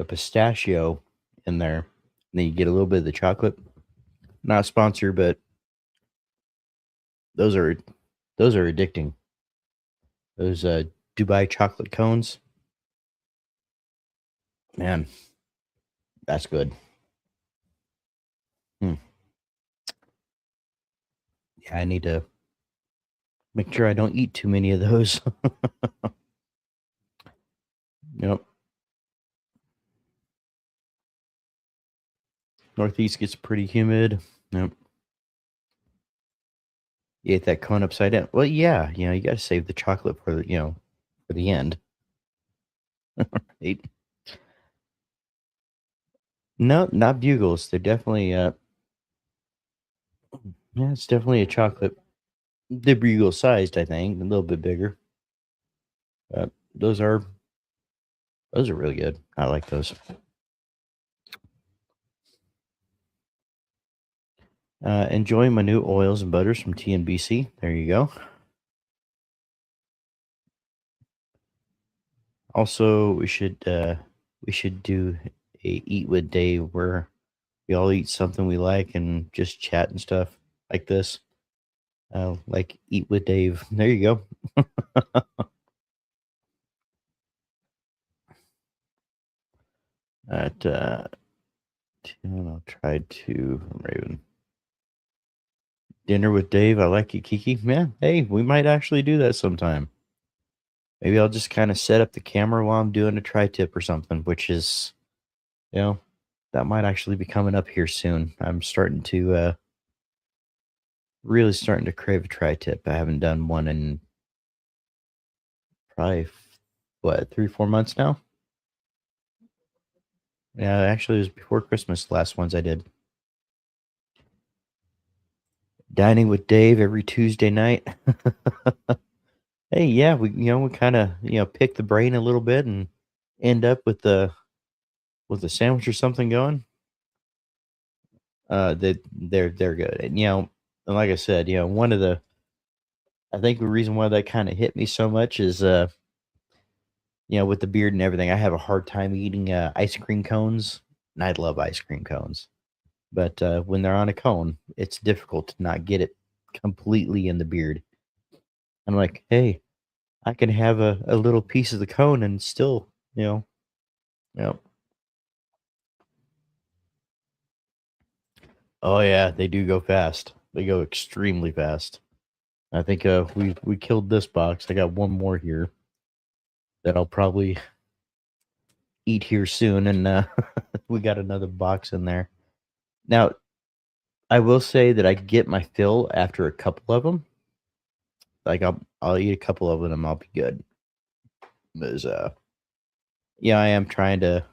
pistachio in there. And then you get a little bit of the chocolate. Not sponsored, but those are addicting. Those Dubai chocolate cones. Man, that's good. Hmm. Yeah, I need to make sure I don't eat too many of those. Yep. Northeast gets pretty humid. Yep. You ate that cone upside down. Well, yeah, you got to save the chocolate for for the end. Right? No, not bugles. They're definitely yeah, it's definitely a chocolate. The bugle sized, I think, a little bit bigger. But those are really good. I like those. Enjoying my new oils and butters from TNBC. There you go. Also, we should do a eat with Dave where we all eat something we like and just chat and stuff like this. Like eat with Dave. There you go. At I'll try to Raven. Dinner with Dave. I like you, Kiki. Yeah. Hey, we might actually do that sometime. Maybe I'll just kind of set up the camera while I'm doing a tri tip or something, which is, you know, that might actually be coming up here soon. I'm starting to really starting to crave a tri tip. I haven't done one in probably what 3 4 months now. Yeah, actually, it was before Christmas. The last ones I did. Dining with Dave every Tuesday night. Hey, yeah, we kind of pick the brain a little bit and end up with a sandwich or something going. They're good, and and like I said, one of the I think the reason why that kind of hit me so much is with the beard and everything, I have a hard time eating ice cream cones, and I love ice cream cones, but when they're on a cone, it's difficult to not get it completely in the beard. I'm like, hey, I can have a little piece of the cone and still, you know. Oh yeah, they do go fast. They go extremely fast. I think we killed this box. I got one more here that I'll probably eat here soon, and we got another box in there. Now, I will say that I get my fill after a couple of them. Like I'll eat a couple of them, I'll be good. Because yeah, I am trying to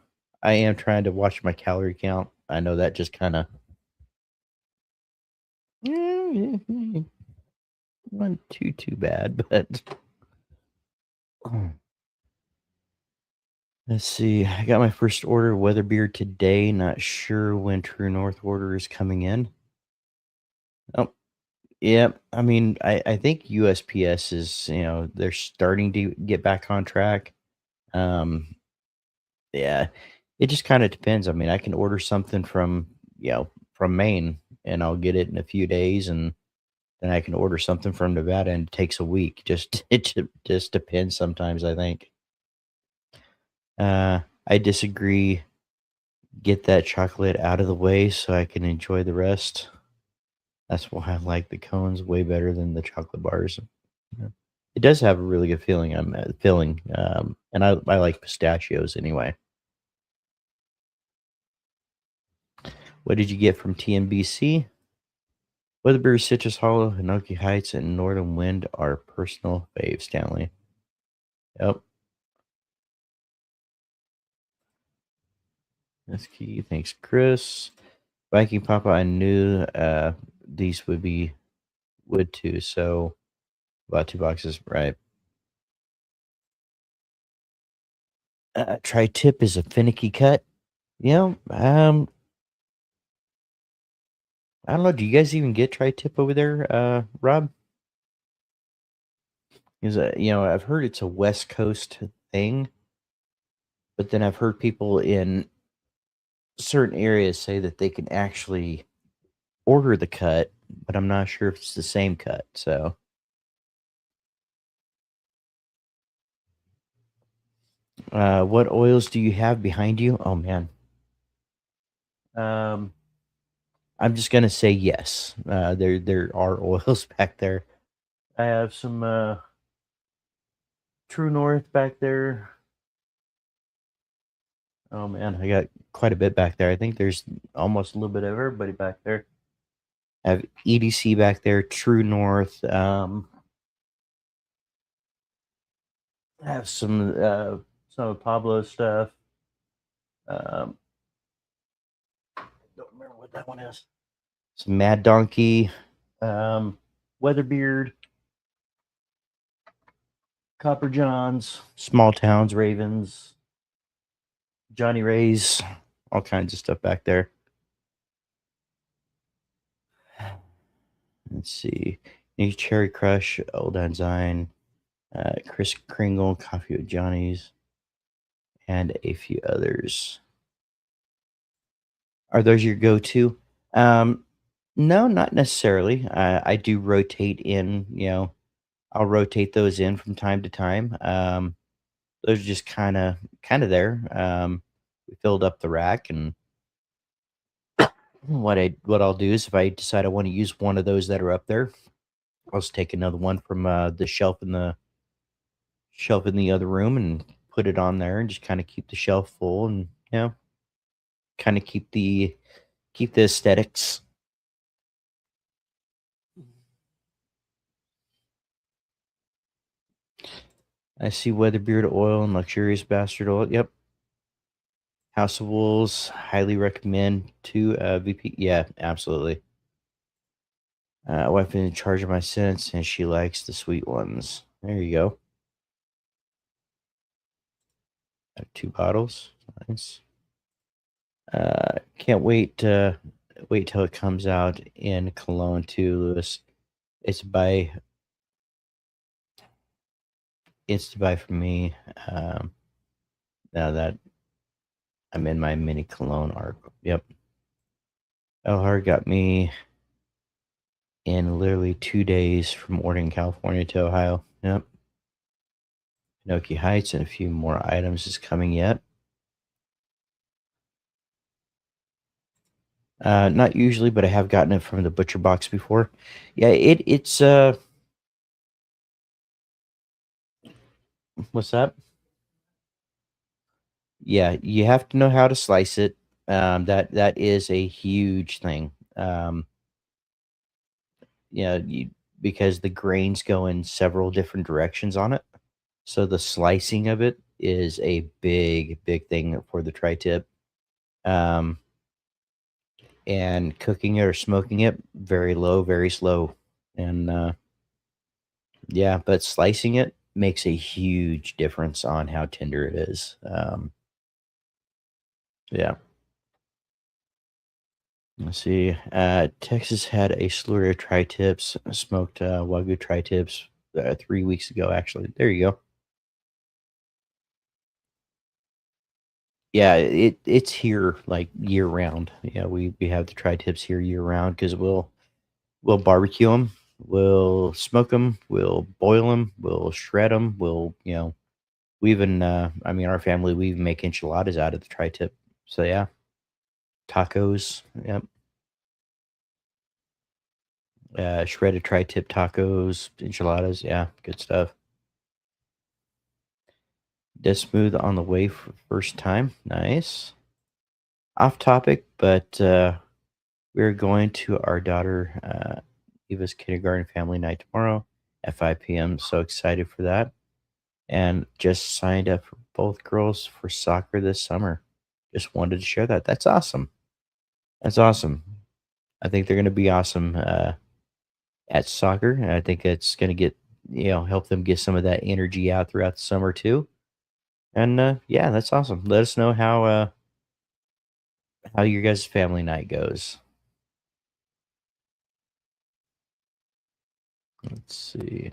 watch my calorie count. I know that just kind of wasn't too bad, but let's see. I got my first order of weather beer today. Not sure when True North order is coming in. Oh, Yep. I mean, I think USPS is, they're starting to get back on track. Um, yeah, it just kind of depends. I mean, I can order something from Maine and I'll get it in a few days, and then I can order something from Nevada and it takes a week. Just just depends sometimes, I think. I disagree. Get that chocolate out of the way so I can enjoy the rest. That's why I like the cones way better than the chocolate bars. Yeah. It does have a really good filling, and I like pistachios anyway. What did you get from TNBC? Weatherbury, Citrus Hollow, Hinoki Heights, and Northern Wind are personal faves, Stanley. Yep, that's key. Thanks, Chris. Viking Papa, I knew these would too. So about 2 boxes, right? Tri-tip is a finicky cut. Yeah. I don't know. Do you guys even get tri-tip over there, Rob? Is I've heard it's a West Coast thing, but then I've heard people in certain areas say that they can actually order the cut, but I'm not sure if it's the same cut. So, what oils do you have behind you? Oh man, um, I'm just gonna say yes. There are oils back there. I have some True North back there. Oh man, I got quite a bit back there. I think there's almost a little bit of everybody back there. I have EDC back there, True North. I have some of Pablo's stuff. Um, don't remember what that one is. Some Mad Donkey, um, Weatherbeard, Copper Johns, Small Towns, Ravens, Johnny Rays, all kinds of stuff back there. Let's see. New Cherry Crush, Old Ensign, Chris Kringle, Coffee with Johnny's, and a few others. Are those your go-to? Um, no, not necessarily. I do rotate in, I'll rotate those in from time to time. Those are just kind of there. We filled up the rack, and what I'll do is if I decide I want to use one of those that are up there, I'll just take another one from the shelf in the other room and put it on there and just kind of keep the shelf full, and kind of keep the aesthetics. I see Weatherbeard oil and luxurious bastard oil. Yep. House of Wolves, highly recommend to VP. Yeah, absolutely. Wife in charge of my scents, and she likes the sweet ones. There you go. 2 bottles. Nice. Can't wait till it comes out in Cologne too, Lewis. It's by it's to buy for me. Now that I'm in my mini Cologne arc. Yep. Elhard got me in literally 2 days from ordering California to Ohio. Yep. Pinocchio Heights and a few more items is coming yet. Not usually, but I have gotten it from the butcher box before. Yeah, it's what's that? Yeah, you have to know how to slice it. That is a huge thing. You because the grains go in several different directions on it. So the slicing of it is a big thing for the tri-tip. Um, and cooking it or smoking it very low, very slow. And yeah, but slicing it makes a huge difference on how tender it is. Yeah. Let's see. Texas had a slurry of tri-tips, smoked Wagyu tri-tips 3 weeks ago, actually. There you go. Yeah, it's here like year round. Yeah, we have the tri-tips here year round because we'll barbecue them, we'll smoke them, we'll boil them, we'll shred them, we'll we even I mean our family we even make enchiladas out of the tri-tip. So yeah, tacos. Yep. Shredded tri-tip tacos, enchiladas. Yeah, good stuff. Dead smooth on the way for first time. Nice. Off topic, but we're going to our daughter Eva's kindergarten family night tomorrow at 5 p.m. So excited for that. And just signed up for both girls for soccer this summer. Just wanted to share that. That's awesome. That's awesome. I think they're going to be awesome at soccer. And I think it's going to help them get some of that energy out throughout the summer too. And yeah, that's awesome. Let us know how your guys' family night goes. Let's see.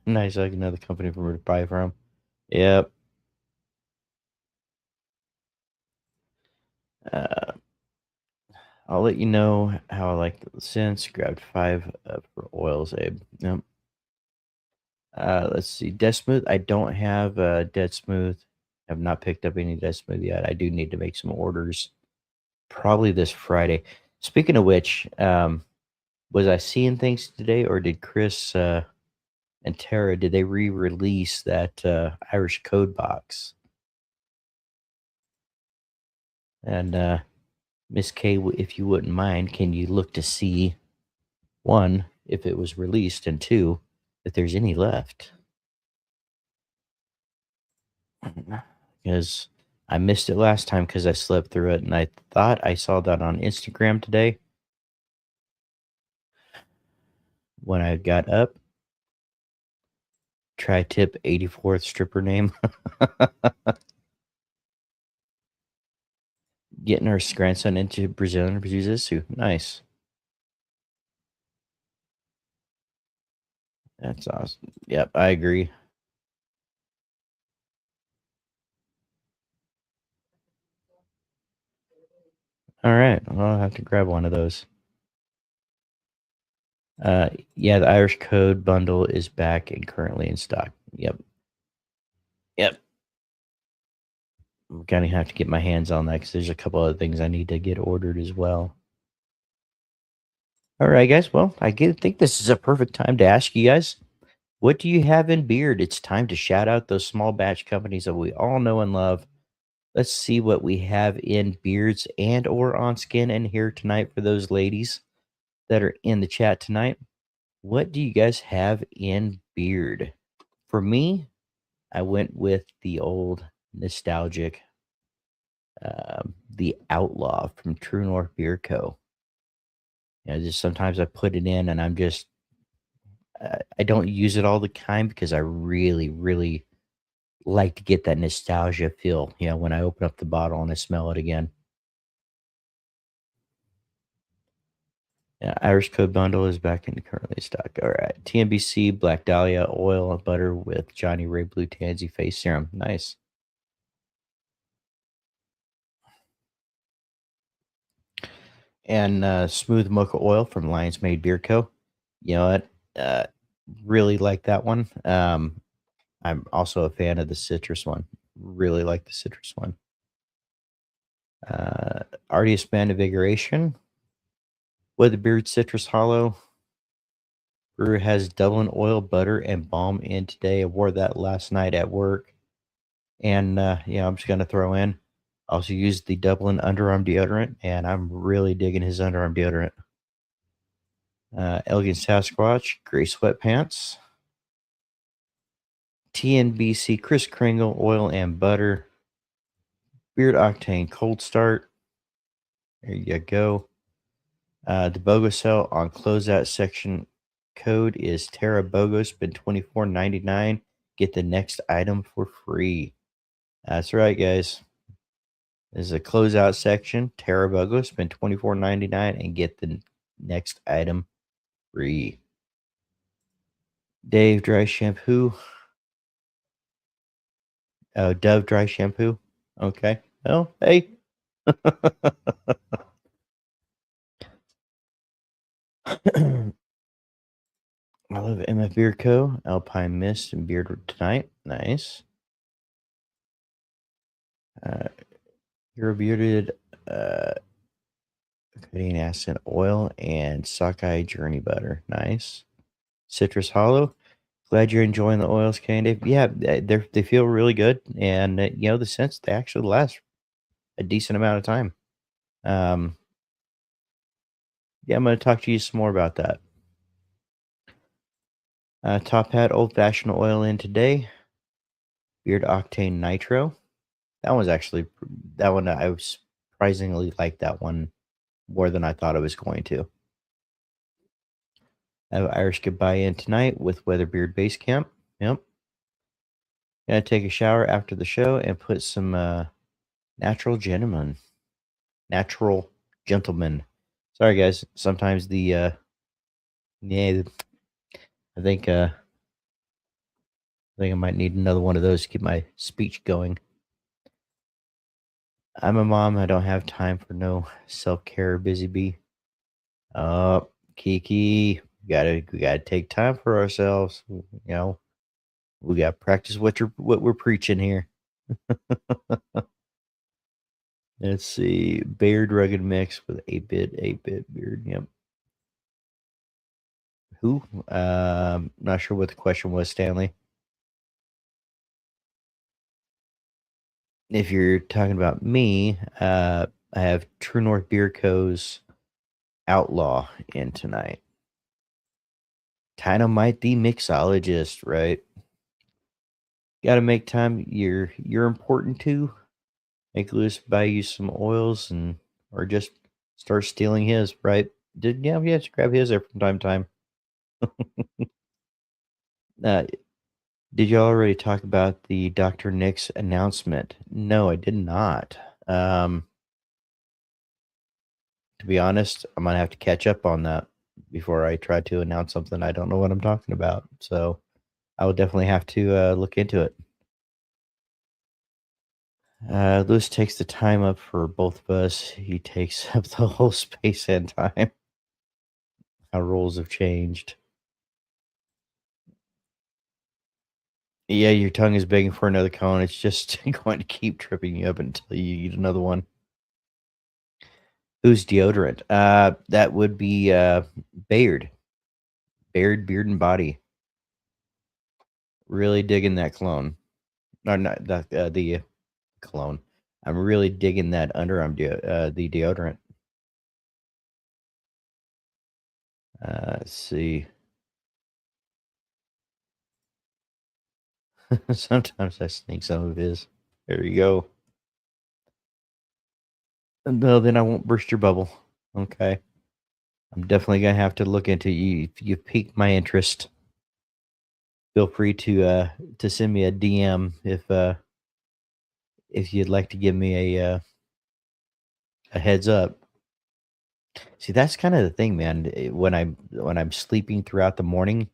Nice, like another company for me to buy from. Yep. Uh, I'll let you know how I like the scents. Grabbed five for oils, Abe. Yep. Let's see. Dead Smooth. I don't have Dead Smooth. Have not picked up any Dead Smooth yet. I do need to make some orders. Probably this Friday. Speaking of which, was I seeing things today, or did Chris and Tara did they re-release that Irish code box? And Miss K, if you wouldn't mind, can you look to see one if it was released, and two if there's any left? Because I missed it last time because I slept through it, and I thought I saw that on Instagram today when I got up. Tri tip 84th stripper name. Getting her grandson into Brazilian Jiu Jitsu. Nice. That's awesome. Yep, I agree. All right. Well, I'll have to grab one of those. Yeah, the Irish Code bundle is back and currently in stock. Yep. Yep. I'm gonna have to get my hands on that because there's a couple other things I need to get ordered as well. All right, guys. Well, think this is a perfect time to ask you guys, what do you have in beard? It's time to shout out those small batch companies that we all know and love. Let's see what we have in beards and or on skin and hair tonight for those ladies that are in the chat tonight. What do you guys have in beard? For me, I went with the old nostalgic, the Outlaw from True North Beer Co. Just sometimes I put it in and I don't use it all the time because I really, really like to get that nostalgia feel, when I open up the bottle and I smell it again. Yeah, Irish Code Bundle is back in currently stock. All right. TNBC Black Dahlia oil and butter with Johnny Ray Blue Tansy face serum. Nice. And Smooth Mocha oil from Lions Made Beer Co. You know what? Really like that one. I'm also a fan of the citrus one. Really like the citrus one. Artist Band Invigoration with the Beard Citrus Hollow. Brewer has Dublin oil, butter, and balm in today. I wore that last night at work. And I'm just gonna throw in. Also use the Dublin underarm deodorant, and I'm really digging his underarm deodorant. Elegant Sasquatch, gray sweatpants. TNBC Chris Kringle oil and butter. Beard Octane cold start. There you go. The BOGO sale on closeout section code is Terra BOGO. Spend $24.99. Get the next item for free. That's right, guys. This is a closeout section. Tarabogo, spend $24.99 and get the next item free. Dave dry shampoo. Oh, Dove dry shampoo. Okay. Well, hey. I love MF Beard Co. Alpine Mist and Beard Tonight. Nice. Uh, Hero Bearded Codeine Acid Oil and Sockeye Journey Butter. Nice. Citrus Hollow. Glad you're enjoying the oils, Candy. Yeah, they feel really good, and the scents they actually last a decent amount of time. Um, yeah, I'm going to talk to you some more about that. Top Hat Old Fashioned Oil in today. Beard Octane Nitro. That one's actually that one I was surprisingly like that one more than I thought I was going to. I have Irish Goodbye in tonight with Weatherbeard Base Camp. Yep. Gonna take a shower after the show and put some natural gentleman. Natural gentleman. Sorry guys. Sometimes the yeah, I think I might need another one of those to keep my speech going. I'm a mom. I don't have time for no self care, busy bee. Oh, Kiki, we gotta take time for ourselves. We gotta practice what we're preaching here. Let's see, Baird rugged mix with 8-bit beard. Yep. Who? Not sure what the question was, Stanley. If you're talking about me, I have True North Beer Co.'s Outlaw in tonight. Kind of might the mixologist, right? Got to make time. You're important too. Make Lewis buy you some oils or just start stealing his, right? Yeah, just grab his there from time to time. Uh, did you already talk about the Dr. Nick's announcement? No, I did not. To be honest, I'm gonna have to catch up on that before I try to announce something I don't know what I'm talking about. So I will definitely have to look into it. Lewis takes the time up for both of us. He takes up the whole space and time. How roles have changed. Yeah, your tongue is begging for another cone. It's just going to keep tripping you up until you eat another one. Who's deodorant? That would be Bayard. Bayard Beard and Body. Really digging that clone. No, not the cologne. I'm really digging that underarm the deodorant. Let's see. Sometimes I sneak some of his. There you go. No, then I won't burst your bubble. Okay. I'm definitely gonna have to look into you. If you piqued my interest, feel free to send me a DM if you'd like to give me a heads up. See, that's kind of the thing, man. When I'm sleeping throughout the morning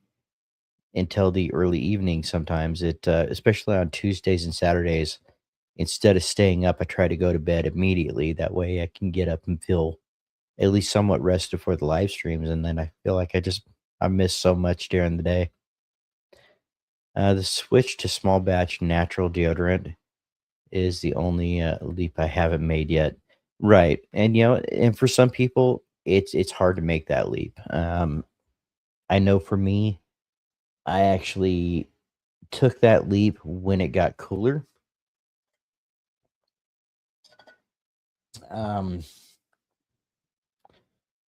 until the early evening, sometimes especially on Tuesdays and Saturdays, instead of staying up, I try to go to bed immediately. That way, I can get up and feel at least somewhat rested for the live streams, and then I feel like I miss so much during the day. The switch to small batch natural deodorant is the only leap I haven't made yet. Right, and and for some people, it's hard to make that leap. I know for me, I actually took that leap when it got cooler. Um,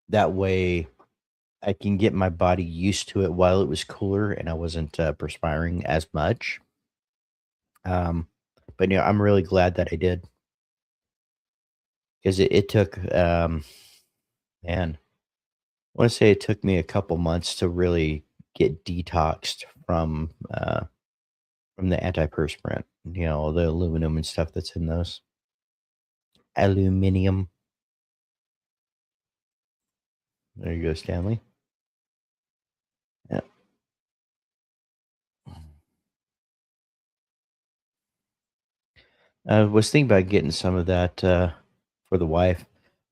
that way, I can get my body used to it while it was cooler and I wasn't perspiring as much. Um, but I'm really glad that I did because it took, man, I want to say it took me a couple months to really get detoxed from the antiperspirant, the aluminum and stuff that's in those. Aluminum. There you go, Stanley. Yeah. I was thinking about getting some of that for the wife.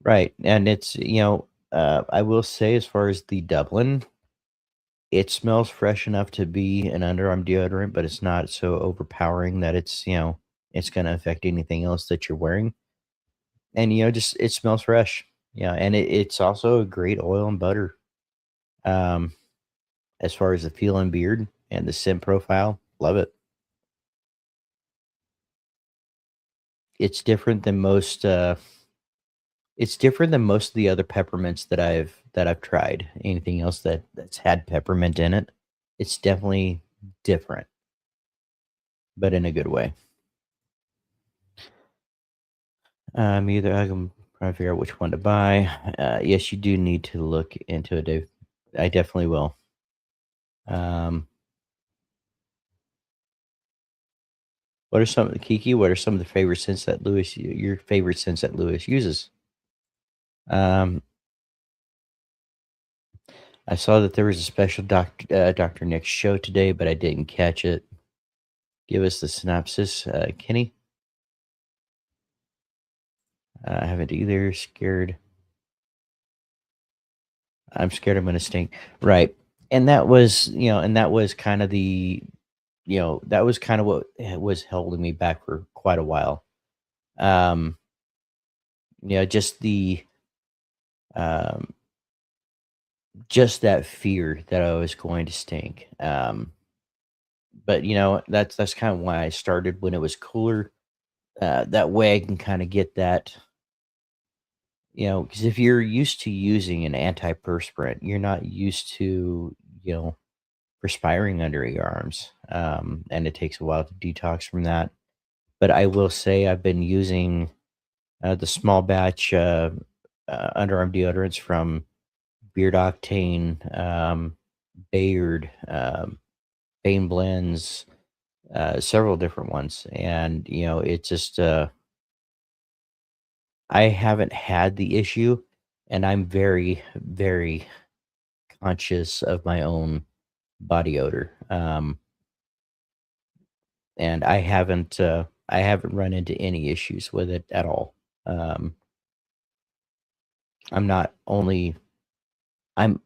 Right. And it's, I will say, as far as the Dublin, it smells fresh enough to be an underarm deodorant, but it's not so overpowering that it's going to affect anything else that you're wearing. And, just it smells fresh. Yeah. And it's also a great oil and butter. Um, as far as the feel and beard and the scent profile, love it. It's different than most. It's different than most of the other peppermints that I've tried. Anything else that's had peppermint in it, it's definitely different, but in a good way. Either I can try to figure out which one to buy. Yes, you do need to look into it, Dave. I definitely will. Um, what are some of the Kiki? What are some of the favorite scents that your favorite scents that Lewis uses? Um, I saw that there was a special Dr. Nick's show today, but I didn't catch it. Give us the synopsis, Kenny. I haven't either. Scared. I'm scared I'm gonna stink. Right. And that was kind of that was kind of what was holding me back for quite a while. Um, just um, just that fear that I was going to stink. But that's kind of why I started when it was cooler. That way I can kind of get that. Because if you're used to using an antiperspirant, you're not used to, you know, perspiring under your arms. And it takes a while to detox from that. But I will say I've been using the small batch underarm deodorants from Beard Octane, Bayard, Bane Blends, several different ones. And, it's just, I haven't had the issue. And I'm very, very conscious of my own body odor. And I haven't run into any issues with it at all. Um, I'm not only I'm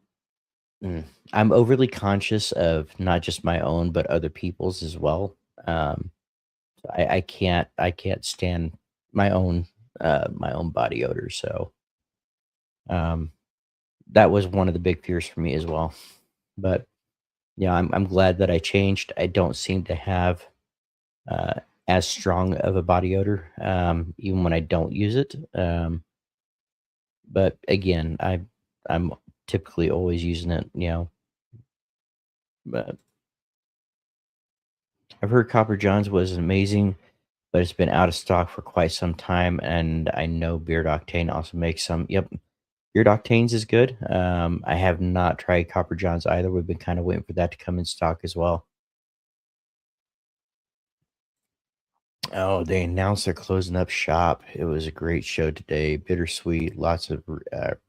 mm, I'm overly conscious of not just my own but other people's as well. Um, I can't stand my own body odor. So um, that was one of the big fears for me as well. But yeah, I'm glad that I changed. I don't seem to have uh, as strong of a body odor, even when I don't use it. But again, I'm typically always using it. But I've heard Copper Johns was amazing, but it's been out of stock for quite some time, and I know Beard Octane also makes some. Yep, Beard Octane's is good. I have not tried Copper Johns either. We've been kind of waiting for that to come in stock as well. Oh, they announced they're closing up shop. It was a great show today. Bittersweet. Lots of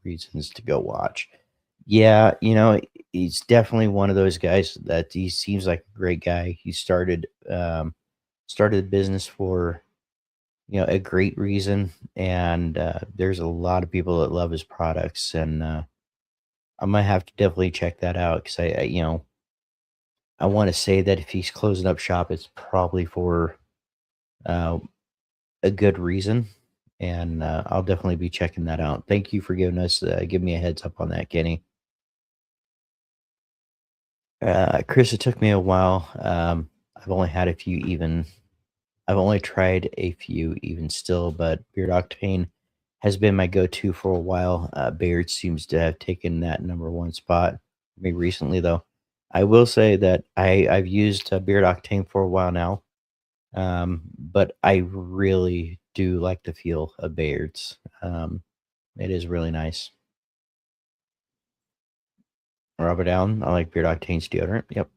reasons to go watch. Yeah, he's definitely one of those guys that he seems like a great guy. He started the business for a great reason, and there's a lot of people that love his products, and I might have to definitely check that out because I want to say that if he's closing up shop, it's probably for uh, a good reason, and I'll definitely be checking that out. Thank you for giving me a heads up on that, Kenny. Chris, it took me a while. I've only had a few even. I've only tried a few even still, but Beard Octane has been my go-to for a while. Bayard seems to have taken that number one spot for me recently, though. I will say that I've used Beard Octane for a while now, but I really do like the feel of Bayard's. It is really nice. Rub it down. I like Beard Octane's deodorant. Yep.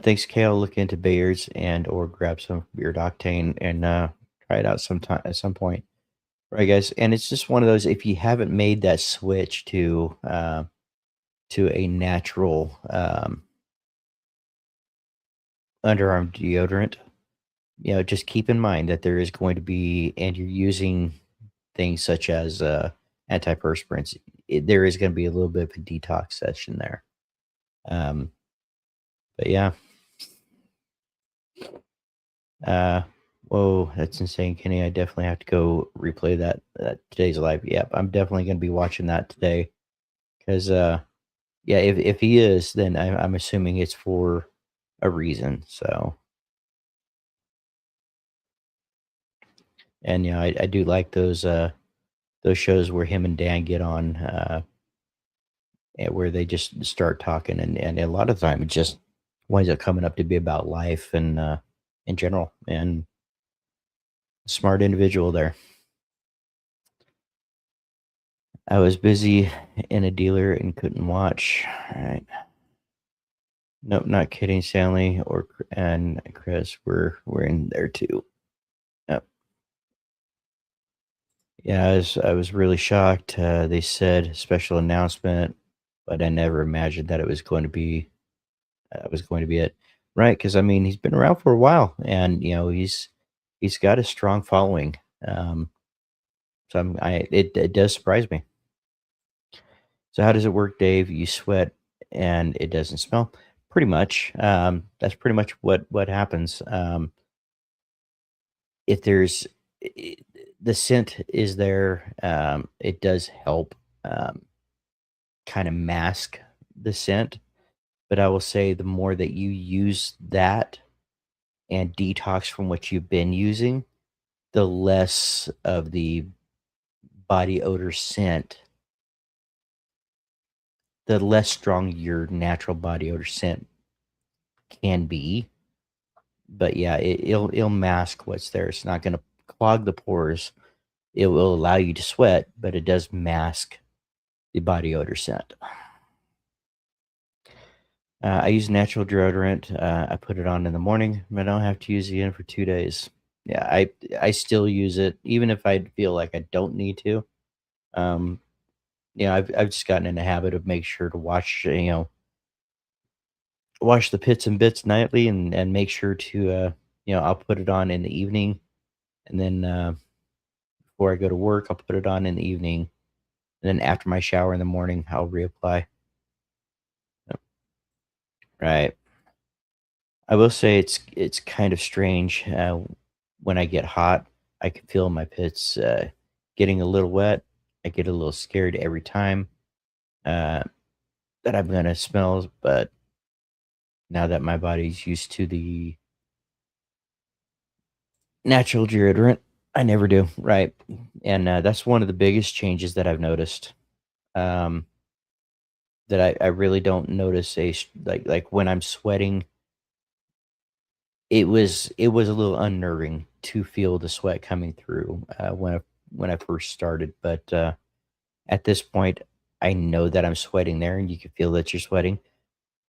Thanks, Kale. Look into Bayard's and or grab some Beard Octane and try it out sometime at some point. Right, guys? And it's just one of those, if you haven't made that switch to a natural, underarm deodorant, just keep in mind that there is going to be, and you're using things such as, antiperspirants, there is gonna be a little bit of a detox session there. Um, but yeah, uh, whoa, that's insane, Kenny. I definitely have to go replay that today's live. Yep, I'm definitely gonna be watching that today 'cause, yeah, if he is, then I'm assuming it's for a reason, so and, I do like those shows where him and Dan get on, where they just start talking, and a lot of the time it just winds up coming up to be about life and in general. And smart individual there. I was busy in a dealer and couldn't watch. All right. Nope, not kidding. Stanley and Chris were in there too. Yep. Yeah, I was really shocked. They said special announcement, but I never imagined that it was going to be it. Right, because I mean, he's been around for a while, and he's got a strong following. Um, so it does surprise me. So how does it work, Dave? You sweat and it doesn't smell. Pretty much. That's pretty much what happens. If there's I The scent is there. It does help um, kind of mask the scent, but I will say the more that you use that and detox from what you've been using, the less of the body odor scent, the less strong your natural body odor scent can be. But yeah, it'll mask what's there. It's not gonna clog the pores. It will allow you to sweat, but it does mask the body odor scent. I use natural deodorant. I put it on in the morning, but I don't have to use it again for 2 days. Yeah, I still use it even if I feel like I don't need to. Um, I've just gotten in the habit of make sure to wash the pits and bits nightly, and make sure to I'll put it on in the evening, and then before I go to work, I'll put it on in the evening, and then after my shower in the morning, I'll reapply. Yep. Right. I will say it's kind of strange when I get hot. I can feel my pits getting a little wet. I get a little scared every time uh, that I'm gonna smell, but now that my body's used to the natural deodorant, I never do, right? And that's one of the biggest changes that I've noticed. Um, that I really don't notice like when I'm sweating, it was a little unnerving to feel the sweat coming through when I first started, but at this point, I know that I'm sweating there, and you can feel that you're sweating.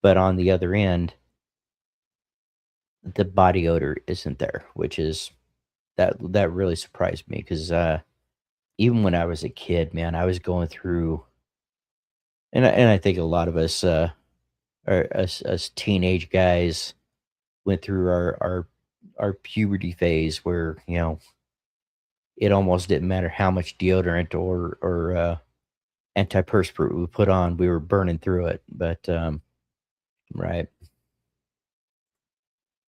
But on the other end, the body odor isn't there, which is that really surprised me because even when I was a kid, man, I was going through, and I think a lot of us, us teenage guys, went through our puberty phase where it almost didn't matter how much deodorant or antiperspirant we put on, we were burning through it. But right,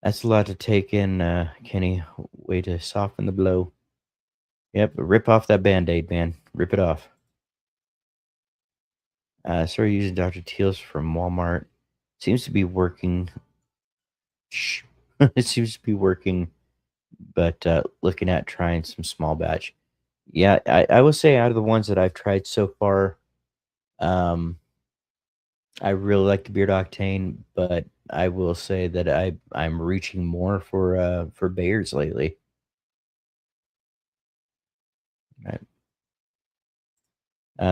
that's a lot to take in, Kenny. Way to soften the blow. Yep, rip off that band-aid, man. Rip it off. Started using Dr. Teal's from Walmart. Seems to be working. Shh. It seems to be working, but looking at trying some small batch. Yeah, I will say out of the ones that I've tried so far, um, I really like the Beard Octane, but I will say that I'm reaching more for Bayers lately. Right.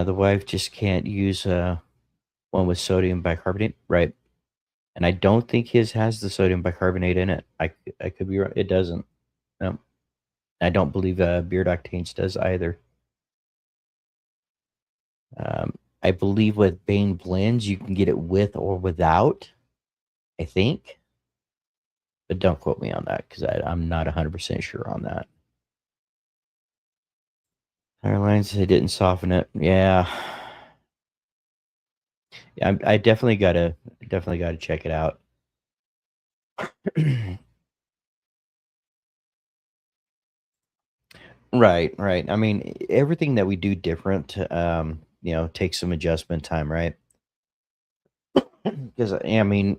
The wife just can't use one with sodium bicarbonate, right? And I don't think his has the sodium bicarbonate in it. I could be wrong. It doesn't. No. I don't believe Beard Octanes does either. Um, I believe with Bane blends, you can get it with or without. I think, but don't quote me on that because I'm not 100% sure on that. Airlines, they didn't soften it. Yeah, yeah, I definitely gotta check it out. Right, right. I mean, everything that we do different, takes some adjustment time, right? Because I mean,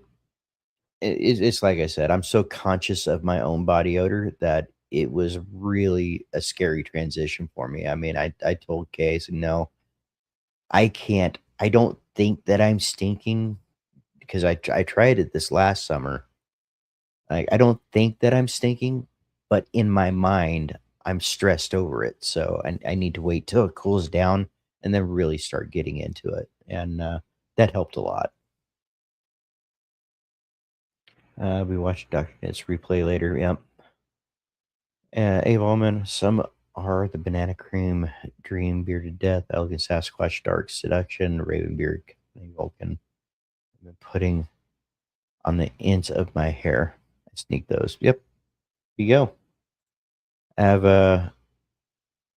it's like I said, I'm so conscious of my own body odor that it was really a scary transition for me. I mean, I told Kay, I said, no, I can't. I don't think that I'm stinking because I tried it this last summer. I don't think that I'm stinking, but in my mind, I'm stressed over it. So I need to wait till it cools down and then really start getting into it. And that helped a lot. We watched Dr. Nit's replay later. Yep. Ava Ullman, some are the Banana Cream, Dream, Bearded Death, Elegant Sasquatch, Dark Seduction, Ravenbeard, Vulcan. I've been putting on the ends of my hair. I sneak those. Yep. Here you go. I have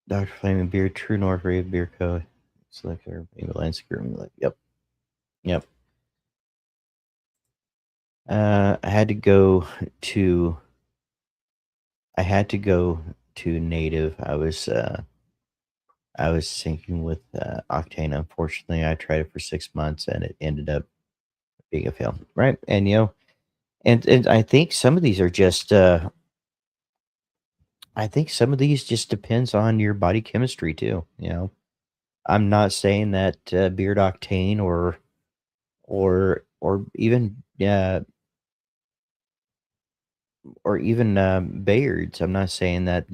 Dr. Flaming Beard, True North Rave Beer Co. Selector, maybe Landscape. Yep. Yep. I had to go to I had to go to native. I was syncing with Octane. Unfortunately, I tried it for 6 months and it ended up being a fail. Right. And and I think some of these are just I think some of these just depends on your body chemistry too. I'm not saying that Beard Octane or even Bayards. I'm not saying that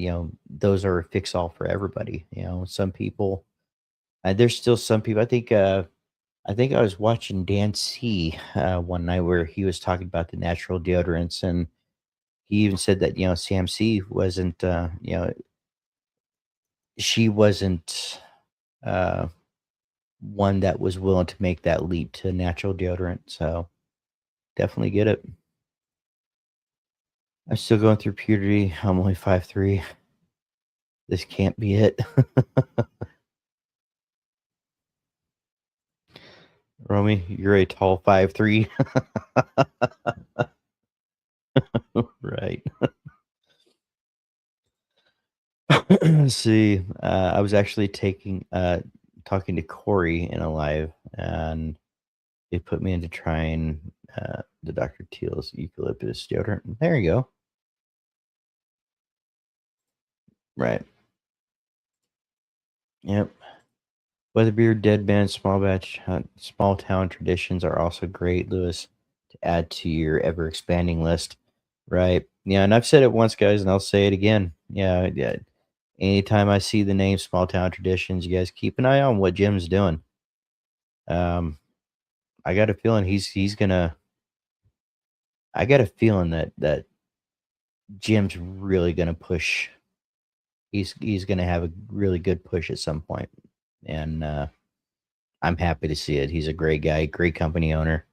those are a fix all for everybody. Some people. There's still some people. I think I was watching Dan C one night where he was talking about the natural deodorants, and he even said that CMC wasn't. She wasn't uh, one that was willing to make that leap to natural deodorant. So definitely get it. I'm still going through puberty. I'm only 5'3". This can't be it. Romy, you're a tall 5'3". Right. Let's see. I was actually talking to Corey in a live, and they put me into trying the Dr. Teal's eucalyptus deodorant. There you go. Right. Yep. Weatherbeard, Deadband, Small Batch, Small Town Traditions are also great, Lewis, to add to your ever expanding list. Right. Yeah, and I've said it once, guys, and I'll say it again. Yeah, yeah. Anytime I see the name Small Town Traditions, you guys keep an eye on what Jim's doing. Um, I got a feeling he's gonna. I got a feeling that Jim's really gonna push. He's gonna have a really good push at some point, and I'm happy to see it. He's a great guy, great company owner.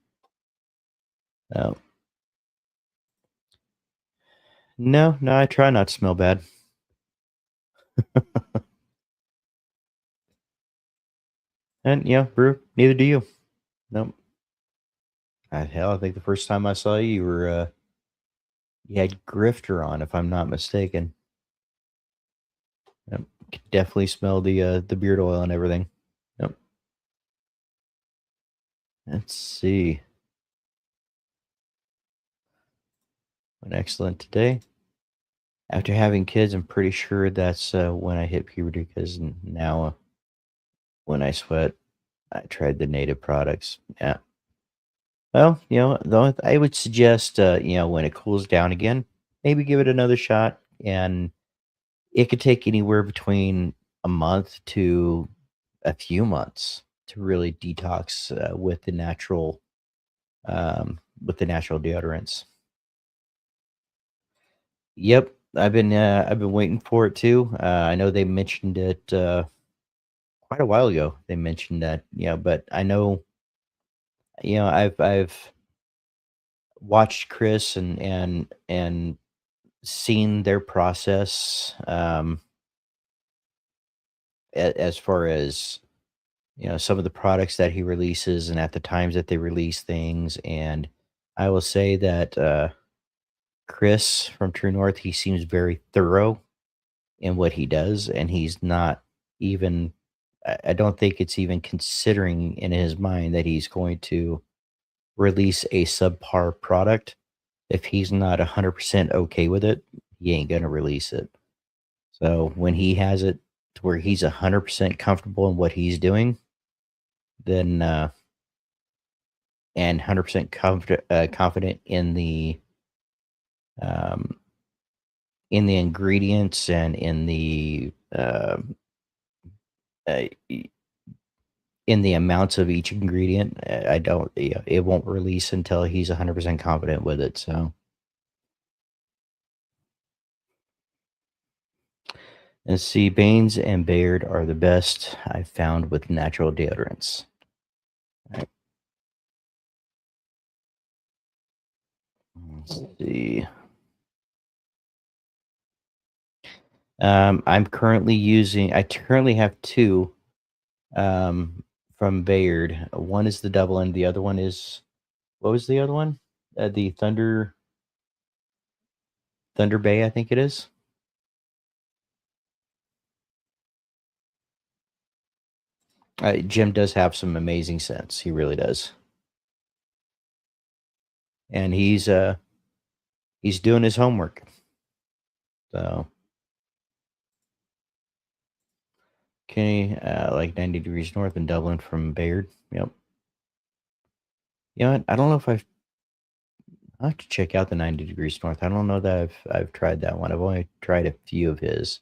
Uh, no, no, I try not to smell bad. And yeah, brew. Neither do you. Nope. Hell, I think the first time I saw you, you had Grifter on, if I'm not mistaken. Yep. Could definitely smell the beard oil and everything. Yep. Let's see. Went excellent today. After having kids, I'm pretty sure that's when I hit puberty because now when I sweat, I tried the native products. Yeah. Well, though I would suggest, when it cools down again, maybe give it another shot, and it could take anywhere between a month to a few months to really detox with the natural deodorants. Yep, I've been waiting for it too. I know they mentioned it quite a while ago. They mentioned that, but I know, I've watched Chris and seen their process, as far as some of the products that he releases and at the times that they release things. And I will say that Chris from True North, he seems very thorough in what he does, and he's not even. I don't think it's even considering in his mind that he's going to release a subpar product. If he's not 100% okay with it, he ain't gonna release it. So when he has it to where he's 100% comfortable in what he's doing, then and 100% confident um, in the ingredients and uh, in the amounts of each ingredient. I don't. It won't release until he's 100% confident with it. So and see, Baines and Bayard are the best I've found with natural deodorants. Right, let's see. I currently have two from Bayard. One is the double, and the other one is what was the other one? The Thunder Bay, I think it is. Jim does have some amazing sense. He really does, and he's doing his homework. So okay, like 90 degrees north in Dublin from Bayard. Yep. You know what? I don't know if I have to check out the 90 degrees north. I don't know that I've tried that one. I've only tried a few of his.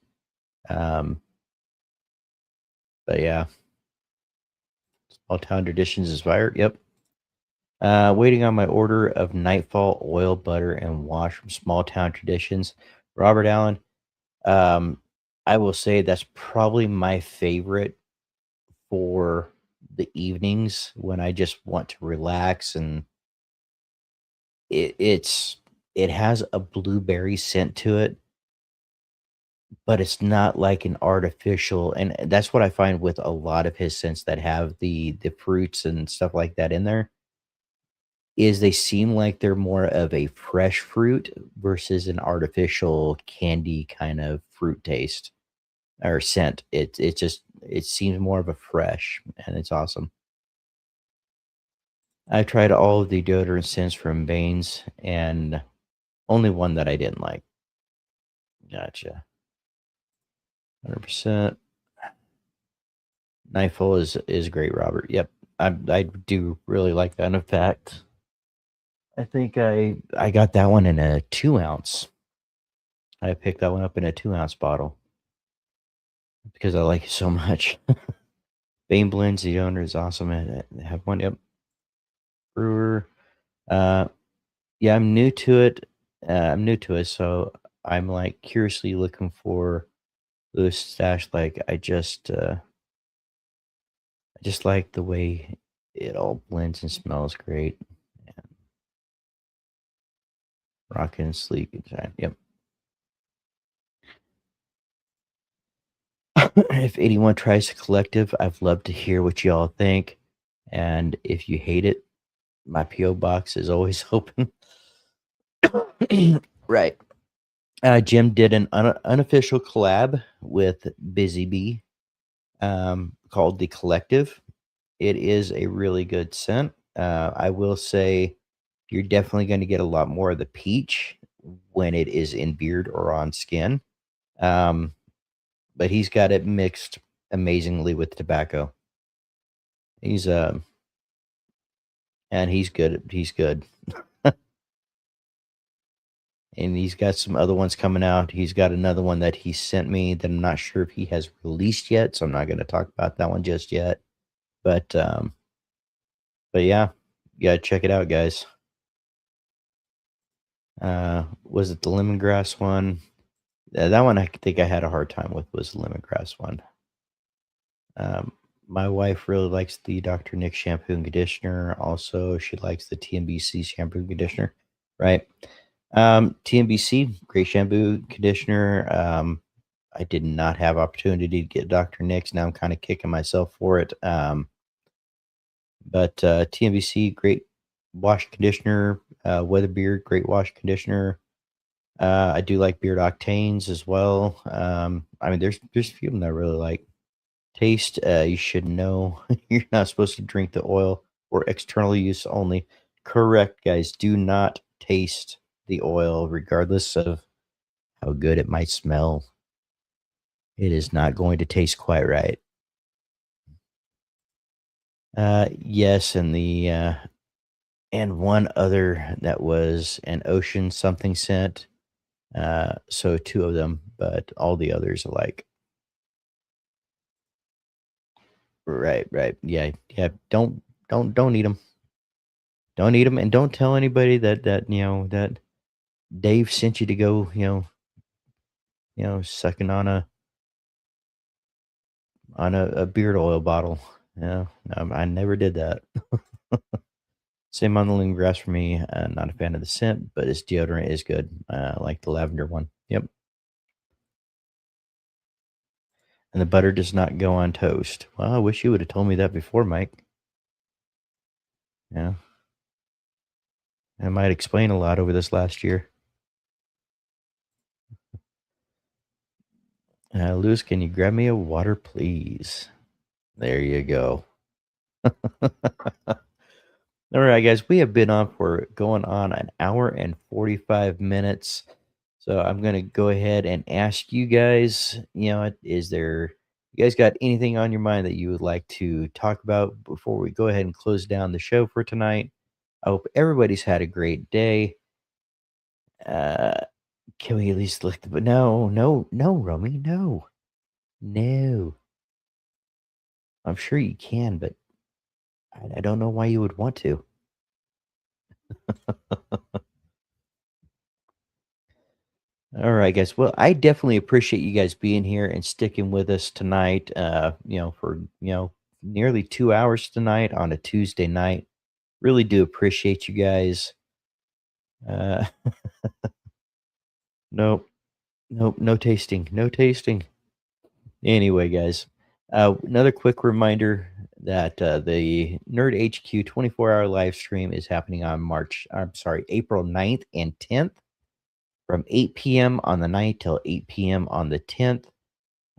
Um, but yeah, Small Town Traditions is fire. Yep. Waiting on my order of Nightfall oil, butter, and wash from Small Town Traditions. Robert Allen. Um, I will say that's probably my favorite for the evenings when I just want to relax, and it's it has a blueberry scent to it, but it's not like an artificial, and that's what I find with a lot of his scents that have the fruits and stuff like that in there, is they seem like they're more of a fresh fruit versus an artificial candy kind of fruit taste or scent. It seems more of a fresh, and it's awesome. I tried all of the deodorant scents from Bane's and only one that I didn't like. Gotcha. 100%. Nightfall is great, Robert. Yep. I do really like that. In fact, I think I got that one in a 2 ounce. I picked that one up in a 2 ounce bottle because I like it so much. Bane Blends, the owner is awesome. I have one. Yep. Brewer. Uh, yeah, I'm new to it. So I'm like curiously looking for Louis stash. Like I just like the way it all blends and smells great. And rockin' and sleek and shine. Yep. If anyone tries the collective, I'd love to hear what y'all think. And if you hate it, my PO box is always open. Right. Jim did an unofficial collab with Busy Bee, called the Collective. It is a really good scent. I will say you're definitely going to get a lot more of the peach when it is in beard or on skin. Um, but he's got it mixed amazingly with tobacco. He's and he's good. He's good. And he's got some other ones coming out. He's got another one that he sent me that I'm not sure if he has released yet, so I'm not going to talk about that one just yet. But yeah, you gotta check it out, guys. Was it the lemongrass one? That one I think I had a hard time with was the lemongrass one. Um, my wife really likes the Dr. Nick shampoo and conditioner. Also, she likes the TNBC shampoo and conditioner, right? TNBC, great shampoo conditioner. I did not have opportunity to get Dr. Nick's. Now I'm kind of kicking myself for it. But TNBC, great wash conditioner. Weatherbeard, great wash conditioner. I do like Beard Octanes as well. I mean, there's a few of them that I really like. Taste, you should know you're not supposed to drink the oil or external use only. Correct, guys. Do not taste the oil, regardless of how good it might smell. It is not going to taste quite right. Yes, and one other that was an ocean something scent. So two of them, but all the others are like right, right. Yeah, yeah. Don't eat them. Don't eat them, and don't tell anybody that Dave sent you to go, sucking on a beard oil bottle. Yeah, I never did that. Same on the lemongrass for me. Not a fan of the scent, but its deodorant is good. I like the lavender one. Yep, and the butter does not go on toast. Well, I wish you would have told me that before, Mike. Yeah, that might explain a lot over this last year. Lewis, can you grab me a water, please? There you go. All right, guys, we have been on for going on an hour and 45 minutes. So I'm going to go ahead and ask you guys, is there, you guys got anything on your mind that you would like to talk about before we go ahead and close down the show for tonight? I hope everybody's had a great day. Uh, can we at least look, but no, no, no, Romy, no, no. I'm sure you can, but I don't know why you would want to. All right, guys. Well, I definitely appreciate you guys being here and sticking with us tonight. For nearly 2 hours tonight on a Tuesday night. Really do appreciate you guys. Uh, nope, nope, no tasting, no tasting. Anyway, guys, another quick reminder that the Nerd HQ 24-hour live stream is happening on April 9th and 10th from 8 p.m. on the night till 8 p.m. on the 10th.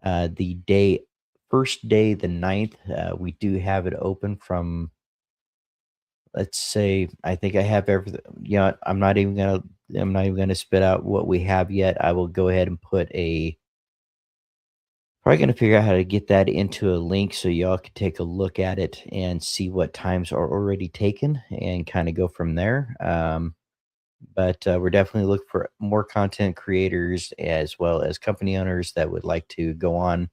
The first day, the 9th, we do have it open from, let's say, I think I have everything. Yeah, I'm not even gonna spit out what we have yet. I will go ahead and probably gonna figure out how to get that into a link so y'all can take a look at it and see what times are already taken and kind of go from there. But we're definitely looking for more content creators as well as company owners that would like to go on.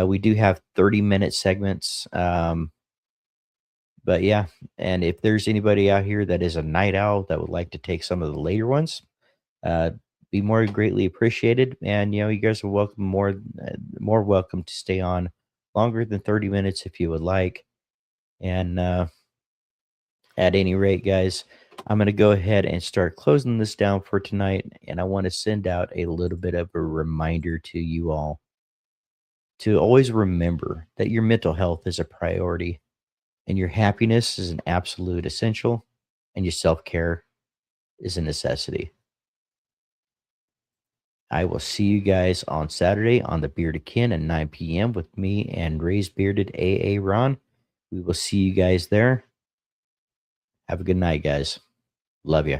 We do have 30-minute segments. But yeah, and if there's anybody out here that is a night owl that would like to take some of the later ones, uh, be more greatly appreciated. And you guys are welcome more welcome to stay on longer than 30 minutes if you would like. And at any rate, guys, I'm going to go ahead and start closing this down for tonight. And I want to send out a little bit of a reminder to you all to always remember that your mental health is a priority and your happiness is an absolute essential, and your self care is a necessity. I will see you guys on Saturday on the Bearded Kin at 9 p.m. with me and Raised Bearded AA Ron. We will see you guys there. Have a good night, guys. Love you.